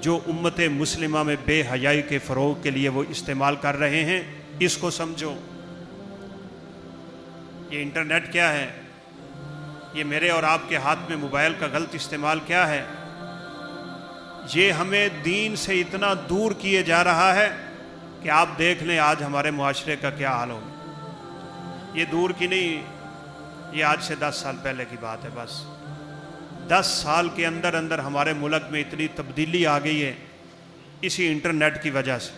جو امت مسلمہ میں بے حیائی کے فروغ کے لیے وہ استعمال کر رہے ہیں. اس کو سمجھو. یہ انٹرنیٹ کیا ہے, یہ میرے اور آپ کے ہاتھ میں موبائل کا غلط استعمال کیا ہے, یہ ہمیں دین سے اتنا دور کیے جا رہا ہے کہ آپ دیکھ لیں آج ہمارے معاشرے کا کیا حال ہوگا. یہ دور کی نہیں, یہ آج سے 10 سال پہلے کی بات ہے. بس 10 سال کے اندر ہمارے ملک میں اتنی تبدیلی آ گئی ہے اسی انٹرنیٹ کی وجہ سے.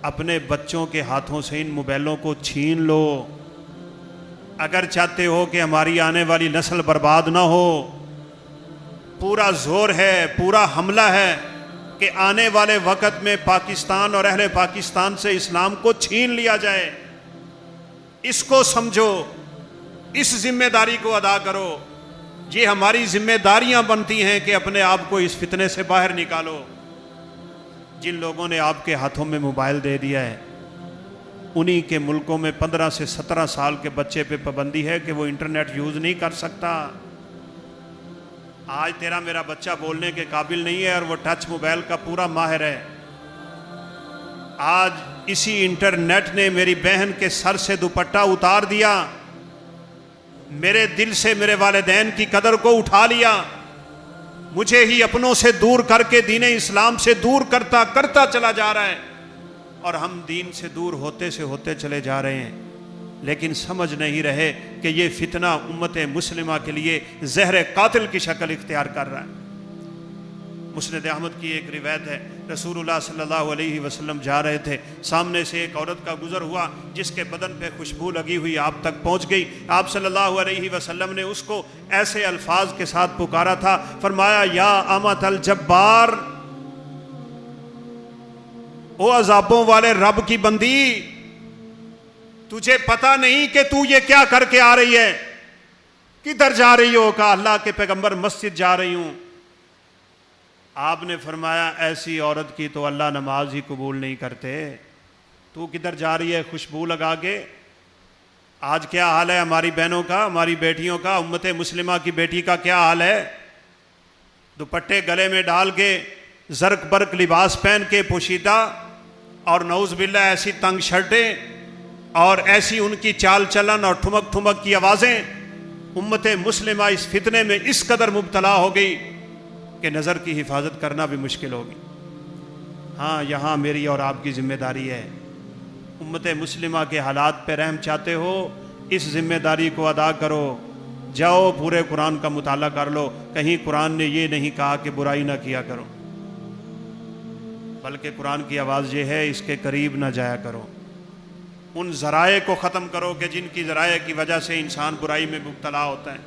اپنے بچوں کے ہاتھوں سے ان موبائلوں کو چھین لو اگر چاہتے ہو کہ ہماری آنے والی نسل برباد نہ ہو. پورا زور ہے, پورا حملہ ہے کہ آنے والے وقت میں پاکستان اور اہل پاکستان سے اسلام کو چھین لیا جائے. اس کو سمجھو, اس ذمہ داری کو ادا کرو. یہ ہماری ذمہ داریاں بنتی ہیں کہ اپنے آپ کو اس فتنے سے باہر نکالو. جن لوگوں نے آپ کے ہاتھوں میں موبائل دے دیا ہے انہی کے ملکوں میں 15 سے 17 سال کے بچے پہ پابندی ہے کہ وہ انٹرنیٹ یوز نہیں کر سکتا. آج تیرا میرا بچہ بولنے کے قابل نہیں ہے اور وہ ٹچ موبائل کا پورا ماہر ہے. آج اسی انٹرنیٹ نے میری بہن کے سر سے دوپٹہ اتار دیا, میرے دل سے میرے والدین کی قدر کو اٹھا لیا, مجھے ہی اپنوں سے دور کر کے دین اسلام سے دور کرتا چلا جا رہا ہے. اور ہم دین سے دور ہوتے چلے جا رہے ہیں, لیکن سمجھ نہیں رہے کہ یہ فتنہ امت مسلمہ کے لیے زہر قاتل کی شکل اختیار کر رہا ہے. مسند احمد کی ایک روایت ہے, رسول اللہ صلی اللہ علیہ وسلم جا رہے تھے, سامنے سے ایک عورت کا گزر ہوا جس کے بدن پہ خوشبو لگی ہوئی آپ تک پہنچ گئی. آپ صلی اللہ علیہ وسلم نے اس کو ایسے الفاظ کے ساتھ پکارا تھا, فرمایا یا امت الجبار, او عذابوں والے رب کی بندی, تجھے پتہ نہیں کہ تو یہ کیا کر کے آ رہی ہے, کدھر جا رہی ہو؟ کہا اللہ کے پیغمبر مسجد جا رہی ہوں. آپ نے فرمایا ایسی عورت کی تو اللہ نماز ہی قبول نہیں کرتے, تو کدھر جا رہی ہے خوشبو لگا کے؟ آج کیا حال ہے ہماری بہنوں کا, ہماری بیٹیوں کا, امت مسلمہ کی بیٹی کا کیا حال ہے؟ دوپٹے گلے میں ڈال کے, زرق برق لباس پہن کے پوشیدہ, اور نعوذ باللہ ایسی تنگ شرٹیں اور ایسی ان کی چال چلن اور ٹھمک ٹھمک کی آوازیں. امت مسلمہ اس فتنے میں اس قدر مبتلا ہو گئی کہ نظر کی حفاظت کرنا بھی مشکل ہوگی. ہاں یہاں میری اور آپ کی ذمہ داری ہے، امت مسلمہ کے حالات پہ رحم چاہتے ہو، اس ذمہ داری کو ادا کرو، جاؤ پورے قرآن کا مطالعہ کر لو، کہیں قرآن نے یہ نہیں کہا کہ برائی نہ کیا کرو، بلکہ قرآن کی آواز یہ ہے اس کے قریب نہ جایا کرو، ان ذرائع کو ختم کرو کہ جن کی ذرائع کی وجہ سے انسان برائی میں مبتلا ہوتا ہے۔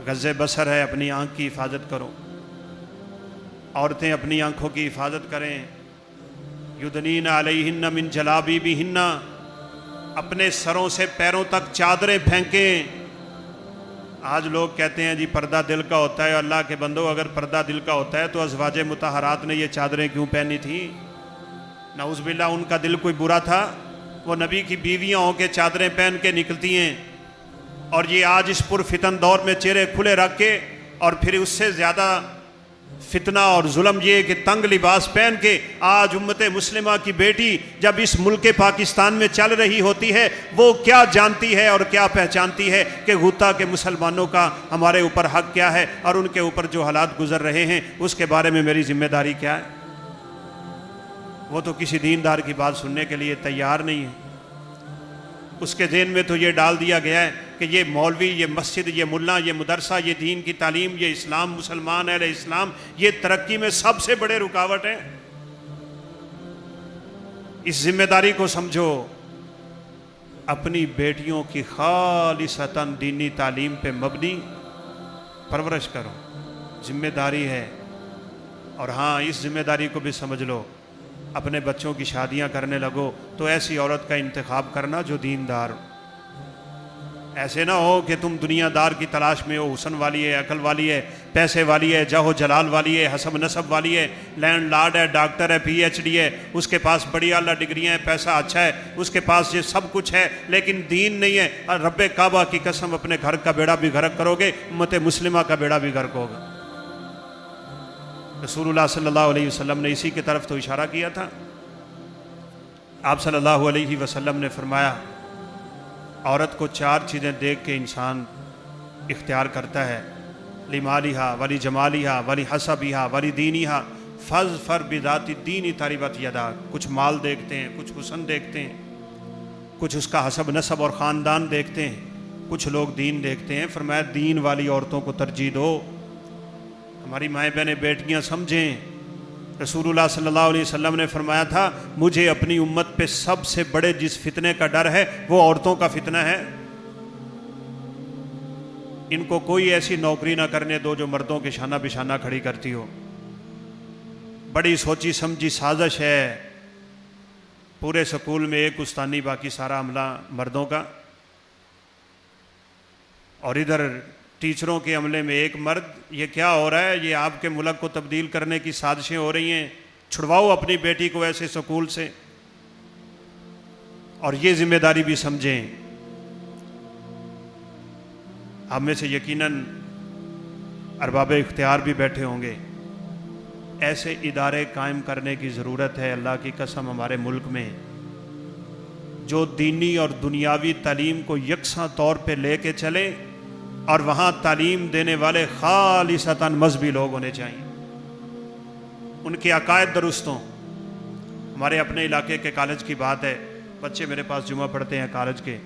غض بصر ہے، اپنی آنکھ کی حفاظت کرو، عورتیں اپنی آنکھوں کی حفاظت کریں، یدنین علیہن من جلابیبہن، اپنے سروں سے پیروں تک چادریں پھینکیں۔ آج لوگ کہتے ہیں جی پردہ دل کا ہوتا ہے، اللہ کے بندو اگر پردہ دل کا ہوتا ہے تو ازواج مطہرات نے یہ چادریں کیوں پہنی تھیں؟ نعوذ باللہ ان کا دل کوئی برا تھا؟ وہ نبی کی بیویاں ہو کے چادریں پہن کے نکلتی ہیں، اور یہ آج اس پرفتن دور میں چہرے کھلے رکھ کے، اور پھر اس سے زیادہ فتنہ اور ظلم یہ کہ تنگ لباس پہن کے آج امت مسلمہ کی بیٹی جب اس ملک پاکستان میں چل رہی ہوتی ہے، وہ کیا جانتی ہے اور کیا پہچانتی ہے کہ غوطہ کے مسلمانوں کا ہمارے اوپر حق کیا ہے، اور ان کے اوپر جو حالات گزر رہے ہیں اس کے بارے میں میری ذمہ داری کیا ہے؟ وہ تو کسی دیندار کی بات سننے کے لیے تیار نہیں ہے۔ اس کے ذہن میں تو یہ ڈال دیا گیا ہے کہ یہ مولوی، یہ مسجد، یہ ملا، یہ مدرسہ، یہ دین کی تعلیم، یہ اسلام، مسلمان، اہل اسلام، یہ ترقی میں سب سے بڑے رکاوٹ ہیں۔ اس ذمہ داری کو سمجھو، اپنی بیٹیوں کی خالصتاً دینی تعلیم پہ مبنی پرورش کرو، ذمہ داری ہے۔ اور ہاں اس ذمہ داری کو بھی سمجھ لو، اپنے بچوں کی شادیاں کرنے لگو تو ایسی عورت کا انتخاب کرنا جو دیندار ہو۔ ایسے نہ ہو کہ تم دنیا دار کی تلاش میں ہو، حسن والی ہے، عقل والی ہے، پیسے والی ہے، جاہ و جلال والی ہے، حسب نسب والی ہے، لینڈ لارڈ ہے، ڈاکٹر ہے، پی ایچ ڈی ہے، اس کے پاس بڑی اعلیٰ ڈگریاں ہیں، پیسہ اچھا ہے، اس کے پاس یہ سب کچھ ہے، لیکن دین نہیں ہے، اور رب کعبہ کی قسم اپنے گھر کا بیڑا بھی غرق کرو گے، امت مسلمہ کا بیڑا بھی غرق ہوگا۔ رسول اللہ صلی اللہ علیہ وسلم نے اسی کی طرف تو اشارہ کیا تھا۔ آپ صلی اللہ علیہ وسلم نے فرمایا عورت کو 4 چیزیں دیکھ کے انسان اختیار کرتا ہے، لمالہا ولی جمالہا ولی حسبہا ولی دینہا فاظفر بذات الدین تربت یداک۔ کچھ مال دیکھتے ہیں، کچھ حسن دیکھتے ہیں، کچھ اس کا حسب نسب اور خاندان دیکھتے ہیں، کچھ لوگ دین دیکھتے ہیں۔ فرمایا دین والی عورتوں کو ترجیح دو۔ ہماری مائیں بہنیں بیٹیاں سمجھیں، رسول اللہ صلی اللہ علیہ وسلم نے فرمایا تھا مجھے اپنی امت پہ سب سے بڑے جس فتنے کا ڈر ہے وہ عورتوں کا فتنہ ہے۔ ان کو کوئی ایسی نوکری نہ کرنے دو جو مردوں کے شانہ بشانہ کھڑی کرتی ہو۔ بڑی سوچی سمجھی سازش ہے، پورے سکول میں ایک استانی، باقی سارا عملہ مردوں کا، اور ادھر ٹیچروں کے عملے میں ایک مرد۔ یہ کیا ہو رہا ہے؟ یہ آپ کے ملک کو تبدیل کرنے کی سازشیں ہو رہی ہیں۔ چھڑواؤ اپنی بیٹی کو ایسے سکول سے۔ اور یہ ذمہ داری بھی سمجھیں، آپ میں سے یقیناً ارباب اختیار بھی بیٹھے ہوں گے، ایسے ادارے قائم کرنے کی ضرورت ہے اللہ کی قسم ہمارے ملک میں، جو دینی اور دنیاوی تعلیم کو یکساں طور پہ لے کے چلے، اور وہاں تعلیم دینے والے خالصتاً مذہبی لوگ ہونے چاہیے، ان کے عقائد درست ہوں۔ ہمارے اپنے علاقے کے کالج کی بات ہے، بچے میرے پاس جمعہ پڑھتے ہیں کالج کے،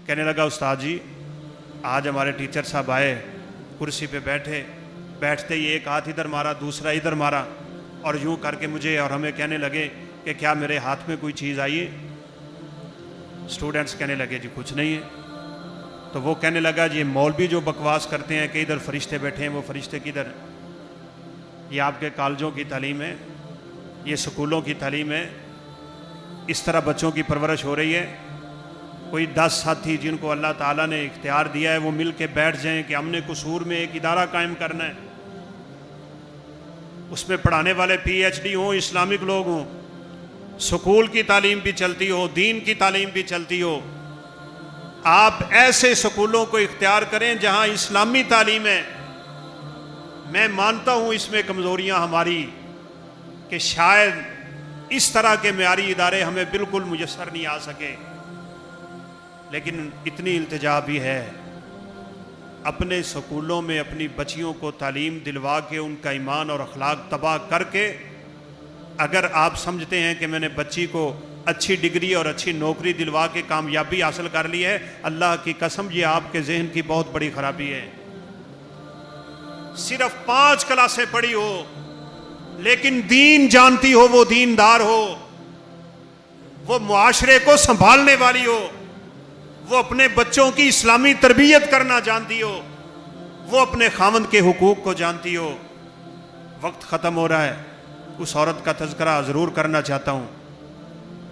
کہنے لگا استاد جی آج ہمارے ٹیچر صاحب آئے، کرسی پہ بیٹھتے ہی ایک ہاتھ ادھر مارا، دوسرا ادھر مارا، اور یوں کر کے مجھے اور ہمیں کہنے لگے کہ کیا میرے ہاتھ میں کوئی چیز آئی ہے؟ اسٹوڈنٹس کہنے لگے جی کچھ نہیں ہے۔ تو وہ کہنے لگا جی مولوی جو بکواس کرتے ہیں کہ ادھر فرشتے بیٹھے ہیں، وہ فرشتے کدھر ہیں؟ یہ آپ کے کالجوں کی تعلیم ہے، یہ سکولوں کی تعلیم ہے، اس طرح بچوں کی پرورش ہو رہی ہے؟ کوئی 10 ساتھی جن کو اللہ تعالیٰ نے اختیار دیا ہے وہ مل کے بیٹھ جائیں کہ ہم نے قصور میں ایک ادارہ قائم کرنا ہے، اس میں پڑھانے والے پی ایچ ڈی ہوں، اسلامک لوگ ہوں، سکول کی تعلیم بھی چلتی ہو، دین کی تعلیم بھی چلتی ہو۔ آپ ایسے سکولوں کو اختیار کریں جہاں اسلامی تعلیم ہے۔ میں مانتا ہوں اس میں کمزوریاں ہماری کہ شاید اس طرح کے معیاری ادارے ہمیں بالکل میسر نہیں آ سکے، لیکن اتنی التجا بھی ہے، اپنے سکولوں میں اپنی بچیوں کو تعلیم دلوا کے ان کا ایمان اور اخلاق تباہ کر کے اگر آپ سمجھتے ہیں کہ میں نے بچی کو اچھی ڈگری اور اچھی نوکری دلوا کے کامیابی حاصل کر لی ہے، اللہ کی قسم یہ آپ کے ذہن کی بہت بڑی خرابی ہے۔ صرف 5 کلاسیں پڑھی ہو لیکن دین جانتی ہو، وہ دیندار ہو، وہ معاشرے کو سنبھالنے والی ہو، وہ اپنے بچوں کی اسلامی تربیت کرنا جانتی ہو، وہ اپنے خاوند کے حقوق کو جانتی ہو۔ وقت ختم ہو رہا ہے، اس عورت کا تذکرہ ضرور کرنا چاہتا ہوں۔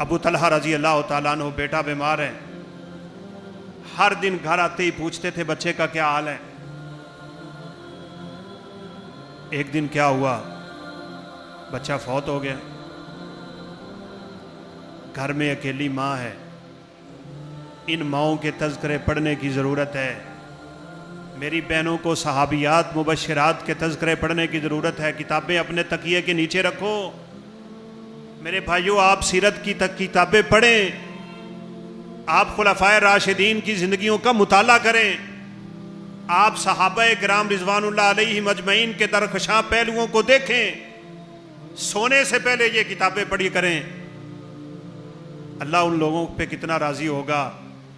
ابو طلحہ رضی اللہ تعالیٰ عنہ، بیٹا بیمار ہے، ہر دن گھر آتے ہی پوچھتے تھے بچے کا کیا حال ہے۔ ایک دن کیا ہوا، بچہ فوت ہو گیا، گھر میں اکیلی ماں ہے۔ ان ماؤں کے تذکرے پڑھنے کی ضرورت ہے۔ میری بہنوں کو صحابیات مبشرات کے تذکرے پڑھنے کی ضرورت ہے۔ کتابیں اپنے تکیے کے نیچے رکھو۔ میرے بھائیوں، آپ سیرت کی کتابیں پڑھیں، آپ خلفائے راشدین کی زندگیوں کا مطالعہ کریں، آپ صحابہ کرام رضوان اللہ علیہم اجمعین کے درخشاں پہلوؤں کو دیکھیں۔ سونے سے پہلے یہ کتابیں پڑھی کریں۔ اللہ ان لوگوں پہ کتنا راضی ہوگا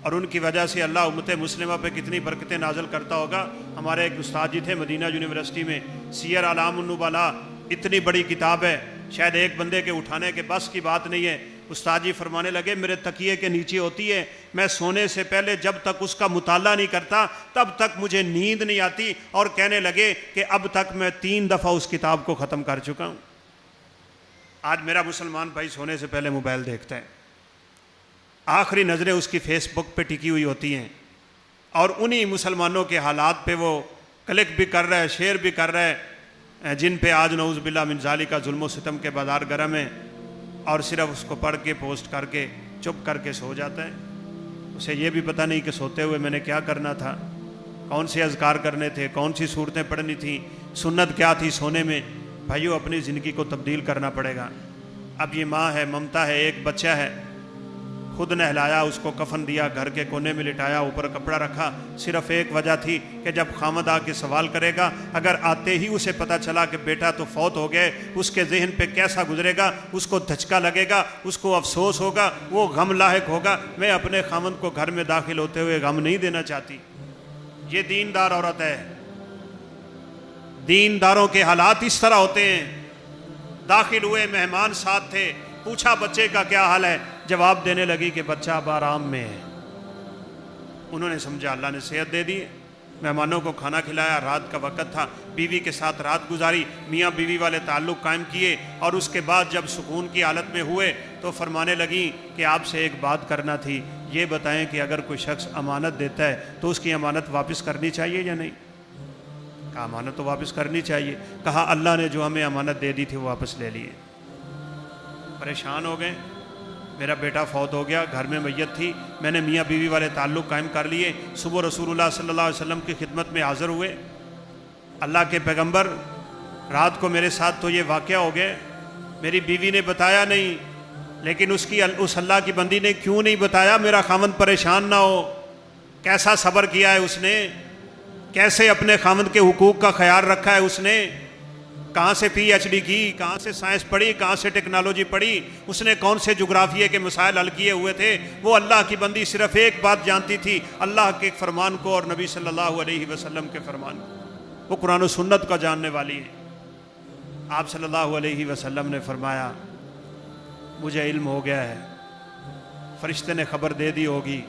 اور ان کی وجہ سے اللہ امت مسلمہ پہ کتنی برکتیں نازل کرتا ہوگا۔ ہمارے ایک استاد جی تھے مدینہ یونیورسٹی میں، سیر اعلام النبلاء، اتنی بڑی کتاب ہے، شاید ایک بندے کے اٹھانے کے بس کی بات نہیں ہے۔ استاد جی فرمانے لگے میرے تکیے کے نیچے ہوتی ہے، میں سونے سے پہلے جب تک اس کا مطالعہ نہیں کرتا تب تک مجھے نیند نہیں آتی، اور کہنے لگے کہ اب تک میں 3 دفعہ اس کتاب کو ختم کر چکا ہوں۔ آج میرا مسلمان بھائی سونے سے پہلے موبائل دیکھتا ہے، آخری نظریں اس کی فیس بک پہ ٹکی ہوئی ہوتی ہیں، اور انہی مسلمانوں کے حالات پہ وہ کلک بھی کر رہا ہے، شیئر بھی کر رہا ہے، جن پہ آج نعوذ باللہ من ذالک کا ظلم و ستم کے بازار گرم ہے، اور صرف اس کو پڑھ کے پوسٹ کر کے چپ کر کے سو جاتا ہے۔ اسے یہ بھی پتہ نہیں کہ سوتے ہوئے میں نے کیا کرنا تھا، کون سے اذکار کرنے تھے، کون سی صورتیں پڑھنی تھیں، سنت کیا تھی سونے میں۔ بھائیو، اپنی زندگی کو تبدیل کرنا پڑے گا۔ اب یہ ماں ہے، ممتا ہے، ایک بچہ ہے، خود نہلایا، اس کو کفن دیا، گھر کے کونے میں لٹایا، اوپر کپڑا رکھا، صرف ایک وجہ تھی کہ جب خامد آ کے سوال کرے گا، اگر آتے ہی اسے پتہ چلا کہ بیٹا تو فوت ہو گئے، اس کے ذہن پہ کیسا گزرے گا، اس کو دھچکا لگے گا، اس کو افسوس ہوگا، وہ غم لاحق ہوگا۔ میں اپنے خامد کو گھر میں داخل ہوتے ہوئے غم نہیں دینا چاہتی۔ یہ دیندار عورت ہے۔ دینداروں کے حالات اس طرح ہوتے ہیں۔ داخل ہوئے، مہمان ساتھ تھے، پوچھا بچے کا کیا حال ہے، جواب دینے لگی کہ بچہ اب آرام میں ہے۔ انہوں نے سمجھا اللہ نے صحت دے دی۔ مہمانوں کو کھانا کھلایا، رات کا وقت تھا، بیوی کے ساتھ رات گزاری، میاں بیوی والے تعلق قائم کیے، اور اس کے بعد جب سکون کی حالت میں ہوئے تو فرمانے لگیں کہ آپ سے ایک بات کرنا تھی، یہ بتائیں کہ اگر کوئی شخص امانت دیتا ہے تو اس کی امانت واپس کرنی چاہیے یا نہیں؟ کہا امانت تو واپس کرنی چاہیے۔ کہا اللہ نے جو ہمیں امانت دے دی تھی وہ واپس لے لیے۔ پریشان ہو گئے، میرا بیٹا فوت ہو گیا، گھر میں میت تھی، میں نے میاں بیوی والے تعلق قائم کر لیے۔ صبح رسول اللہ صلی اللہ علیہ وسلم کی خدمت میں حاضر ہوئے۔ اللہ کے پیغمبر، رات کو میرے ساتھ تو یہ واقعہ ہو گئے، میری بیوی نے بتایا نہیں، لیکن اس اللہ کی بندی نے کیوں نہیں بتایا؟ میرا خاوند پریشان نہ ہو۔ کیسا صبر کیا ہے اس نے، کیسے اپنے خاوند کے حقوق کا خیال رکھا ہے اس نے، کہاں سے پی ایچ ڈی کی، کہاں سے سائنس پڑھی، کہاں سے ٹیکنالوجی پڑھی، اس نے کون سے جغرافیے کے مسائل حل کیے ہوئے تھے۔ وہ اللہ کی بندی صرف ایک بات جانتی تھی، اللہ کے فرمان کو اور نبی صلی اللہ علیہ وسلم کے فرمان کو۔ وہ قرآن و سنت کا جاننے والی ہے۔ آپ صلی اللہ علیہ وسلم نے فرمایا مجھے علم ہو گیا ہے، فرشتے نے خبر دے دی ہوگی،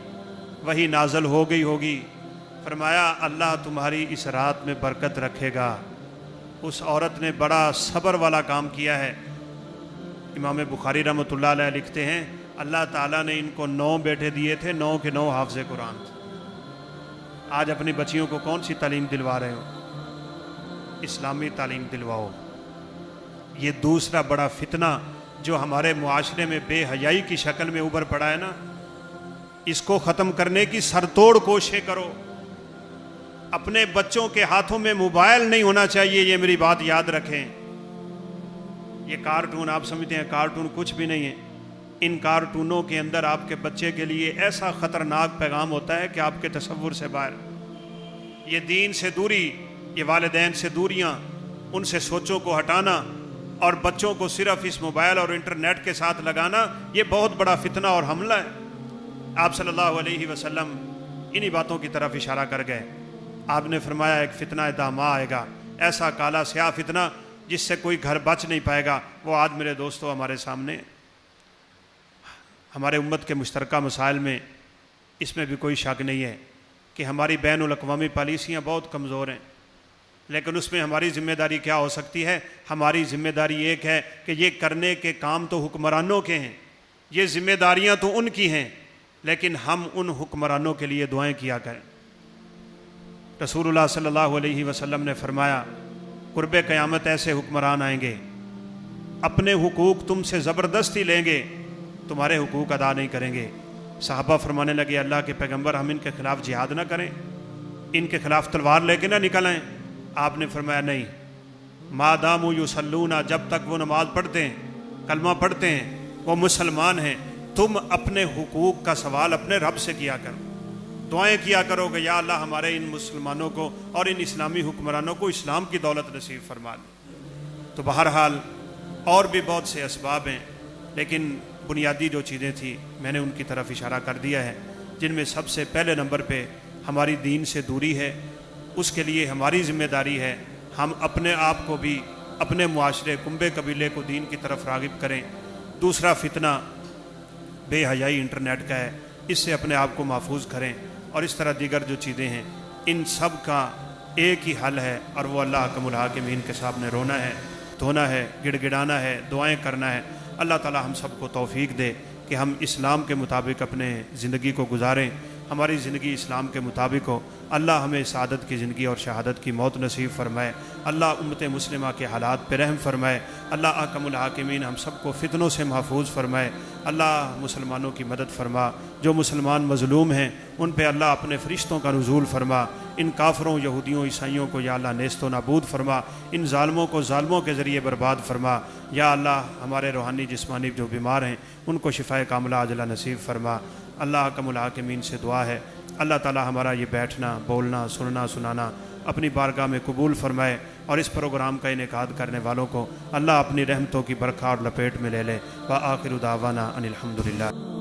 وہی نازل ہو گئی ہوگی۔ فرمایا اللہ تمہاری اس رات میں برکت رکھے گا۔ اس عورت نے بڑا صبر والا کام کیا ہے۔ امام بخاری رحمۃ اللہ علیہ لکھتے ہیں اللہ تعالیٰ نے ان کو 9 بیٹے دیے تھے، 9 کے 9 حافظ قرآن تھے۔ آج اپنی بچیوں کو کون سی تعلیم دلوا رہے ہو؟ اسلامی تعلیم دلواؤ۔ یہ دوسرا بڑا فتنہ جو ہمارے معاشرے میں بے حیائی کی شکل میں ابھر پڑا ہے نا، اس کو ختم کرنے کی سرتوڑ کوششیں کرو۔ اپنے بچوں کے ہاتھوں میں موبائل نہیں ہونا چاہیے، یہ میری بات یاد رکھیں۔ یہ کارٹون آپ سمجھتے ہیں کارٹون کچھ بھی نہیں ہے، ان کارٹونوں کے اندر آپ کے بچے کے لیے ایسا خطرناک پیغام ہوتا ہے کہ آپ کے تصور سے باہر۔ یہ دین سے دوری، یہ والدین سے دوریاں، ان سے سوچوں کو ہٹانا اور بچوں کو صرف اس موبائل اور انٹرنیٹ کے ساتھ لگانا، یہ بہت بڑا فتنہ اور حملہ ہے۔ آپ صلی اللہ علیہ وسلم انہی باتوں کی طرف اشارہ کر گئے۔ آپ نے فرمایا ایک فتنہ دامہ آئے گا، ایسا کالا سیاہ فتنہ جس سے کوئی گھر بچ نہیں پائے گا۔ وہ آج میرے دوستو ہمارے سامنے، ہمارے امت کے مشترکہ مسائل میں اس میں بھی کوئی شک نہیں ہے کہ ہماری بین الاقوامی پالیسیاں بہت کمزور ہیں، لیکن اس میں ہماری ذمہ داری کیا ہو سکتی ہے؟ ہماری ذمہ داری ایک ہے کہ یہ کرنے کے کام تو حکمرانوں کے ہیں، یہ ذمہ داریاں تو ان کی ہیں، لیکن ہم ان حکمرانوں کے لیے دعائیں کیا کریں۔ رسول اللہ صلی اللہ علیہ وسلم نے فرمایا قرب قیامت ایسے حکمران آئیں گے، اپنے حقوق تم سے زبردستی لیں گے، تمہارے حقوق ادا نہیں کریں گے۔ صحابہ فرمانے لگے اللہ کے پیغمبر ہم ان کے خلاف جہاد نہ کریں، ان کے خلاف تلوار لے کے نہ نکل آئیں؟ آپ نے فرمایا نہیں، ما داموا یصلون، جب تک وہ نماز پڑھتے ہیں، کلمہ پڑھتے ہیں، وہ مسلمان ہیں، تم اپنے حقوق کا سوال اپنے رب سے کیا کرو، دعائیں کیا کرو کہ یا اللہ ہمارے ان مسلمانوں کو اور ان اسلامی حکمرانوں کو اسلام کی دولت نصیب فرما دے۔ تو بہرحال اور بھی بہت سے اسباب ہیں، لیکن بنیادی جو چیزیں تھیں میں نے ان کی طرف اشارہ کر دیا ہے، جن میں سب سے پہلے نمبر پہ ہماری دین سے دوری ہے۔ اس کے لیے ہماری ذمہ داری ہے ہم اپنے آپ کو بھی، اپنے معاشرے، کنبے قبیلے کو دین کی طرف راغب کریں۔ دوسرا فتنہ بے حیائی انٹرنیٹ کا ہے، اس سے اپنے آپ کو محفوظ کریں، اور اس طرح دیگر جو چیزیں ہیں ان سب کا ایک ہی حل ہے، اور وہ اللہ حکم الحاکمین کے سامنے رونا ہے، دھونا ہے، گڑ گڑانا ہے، دعائیں کرنا ہے۔ اللہ تعالی ہم سب کو توفیق دے کہ ہم اسلام کے مطابق اپنے زندگی کو گزاریں، ہماری زندگی اسلام کے مطابق ہو۔ اللہ ہمیں سعادت کی زندگی اور شہادت کی موت نصیب فرمائے۔ اللہ امت مسلمہ کے حالات پہ رحم فرمائے۔ اللہ حکم الحاکمین ہم سب کو فتنوں سے محفوظ فرمائے۔ اللہ مسلمانوں کی مدد فرما، جو مسلمان مظلوم ہیں ان پہ اللہ اپنے فرشتوں کا نزول فرما۔ ان کافروں، یہودیوں، عیسائیوں کو یا اللہ نیست و نابود فرما، ان ظالموں کو ظالموں کے ذریعے برباد فرما۔ یا اللہ ہمارے روحانی جسمانی جو بیمار ہیں ان کو شفاء کاملہ عاجلہ نصیب فرما۔ اللہ حکم الحاکمین سے دعا ہے اللہ تعالی ہمارا یہ بیٹھنا، بولنا، سننا، سنانا اپنی بارگاہ میں قبول فرمائے، اور اس پروگرام کا انعقاد کرنے والوں کو اللہ اپنی رحمتوں کی برکھا اور لپیٹ میں لے لے۔ وآخر دعوانا ان الحمدللہ۔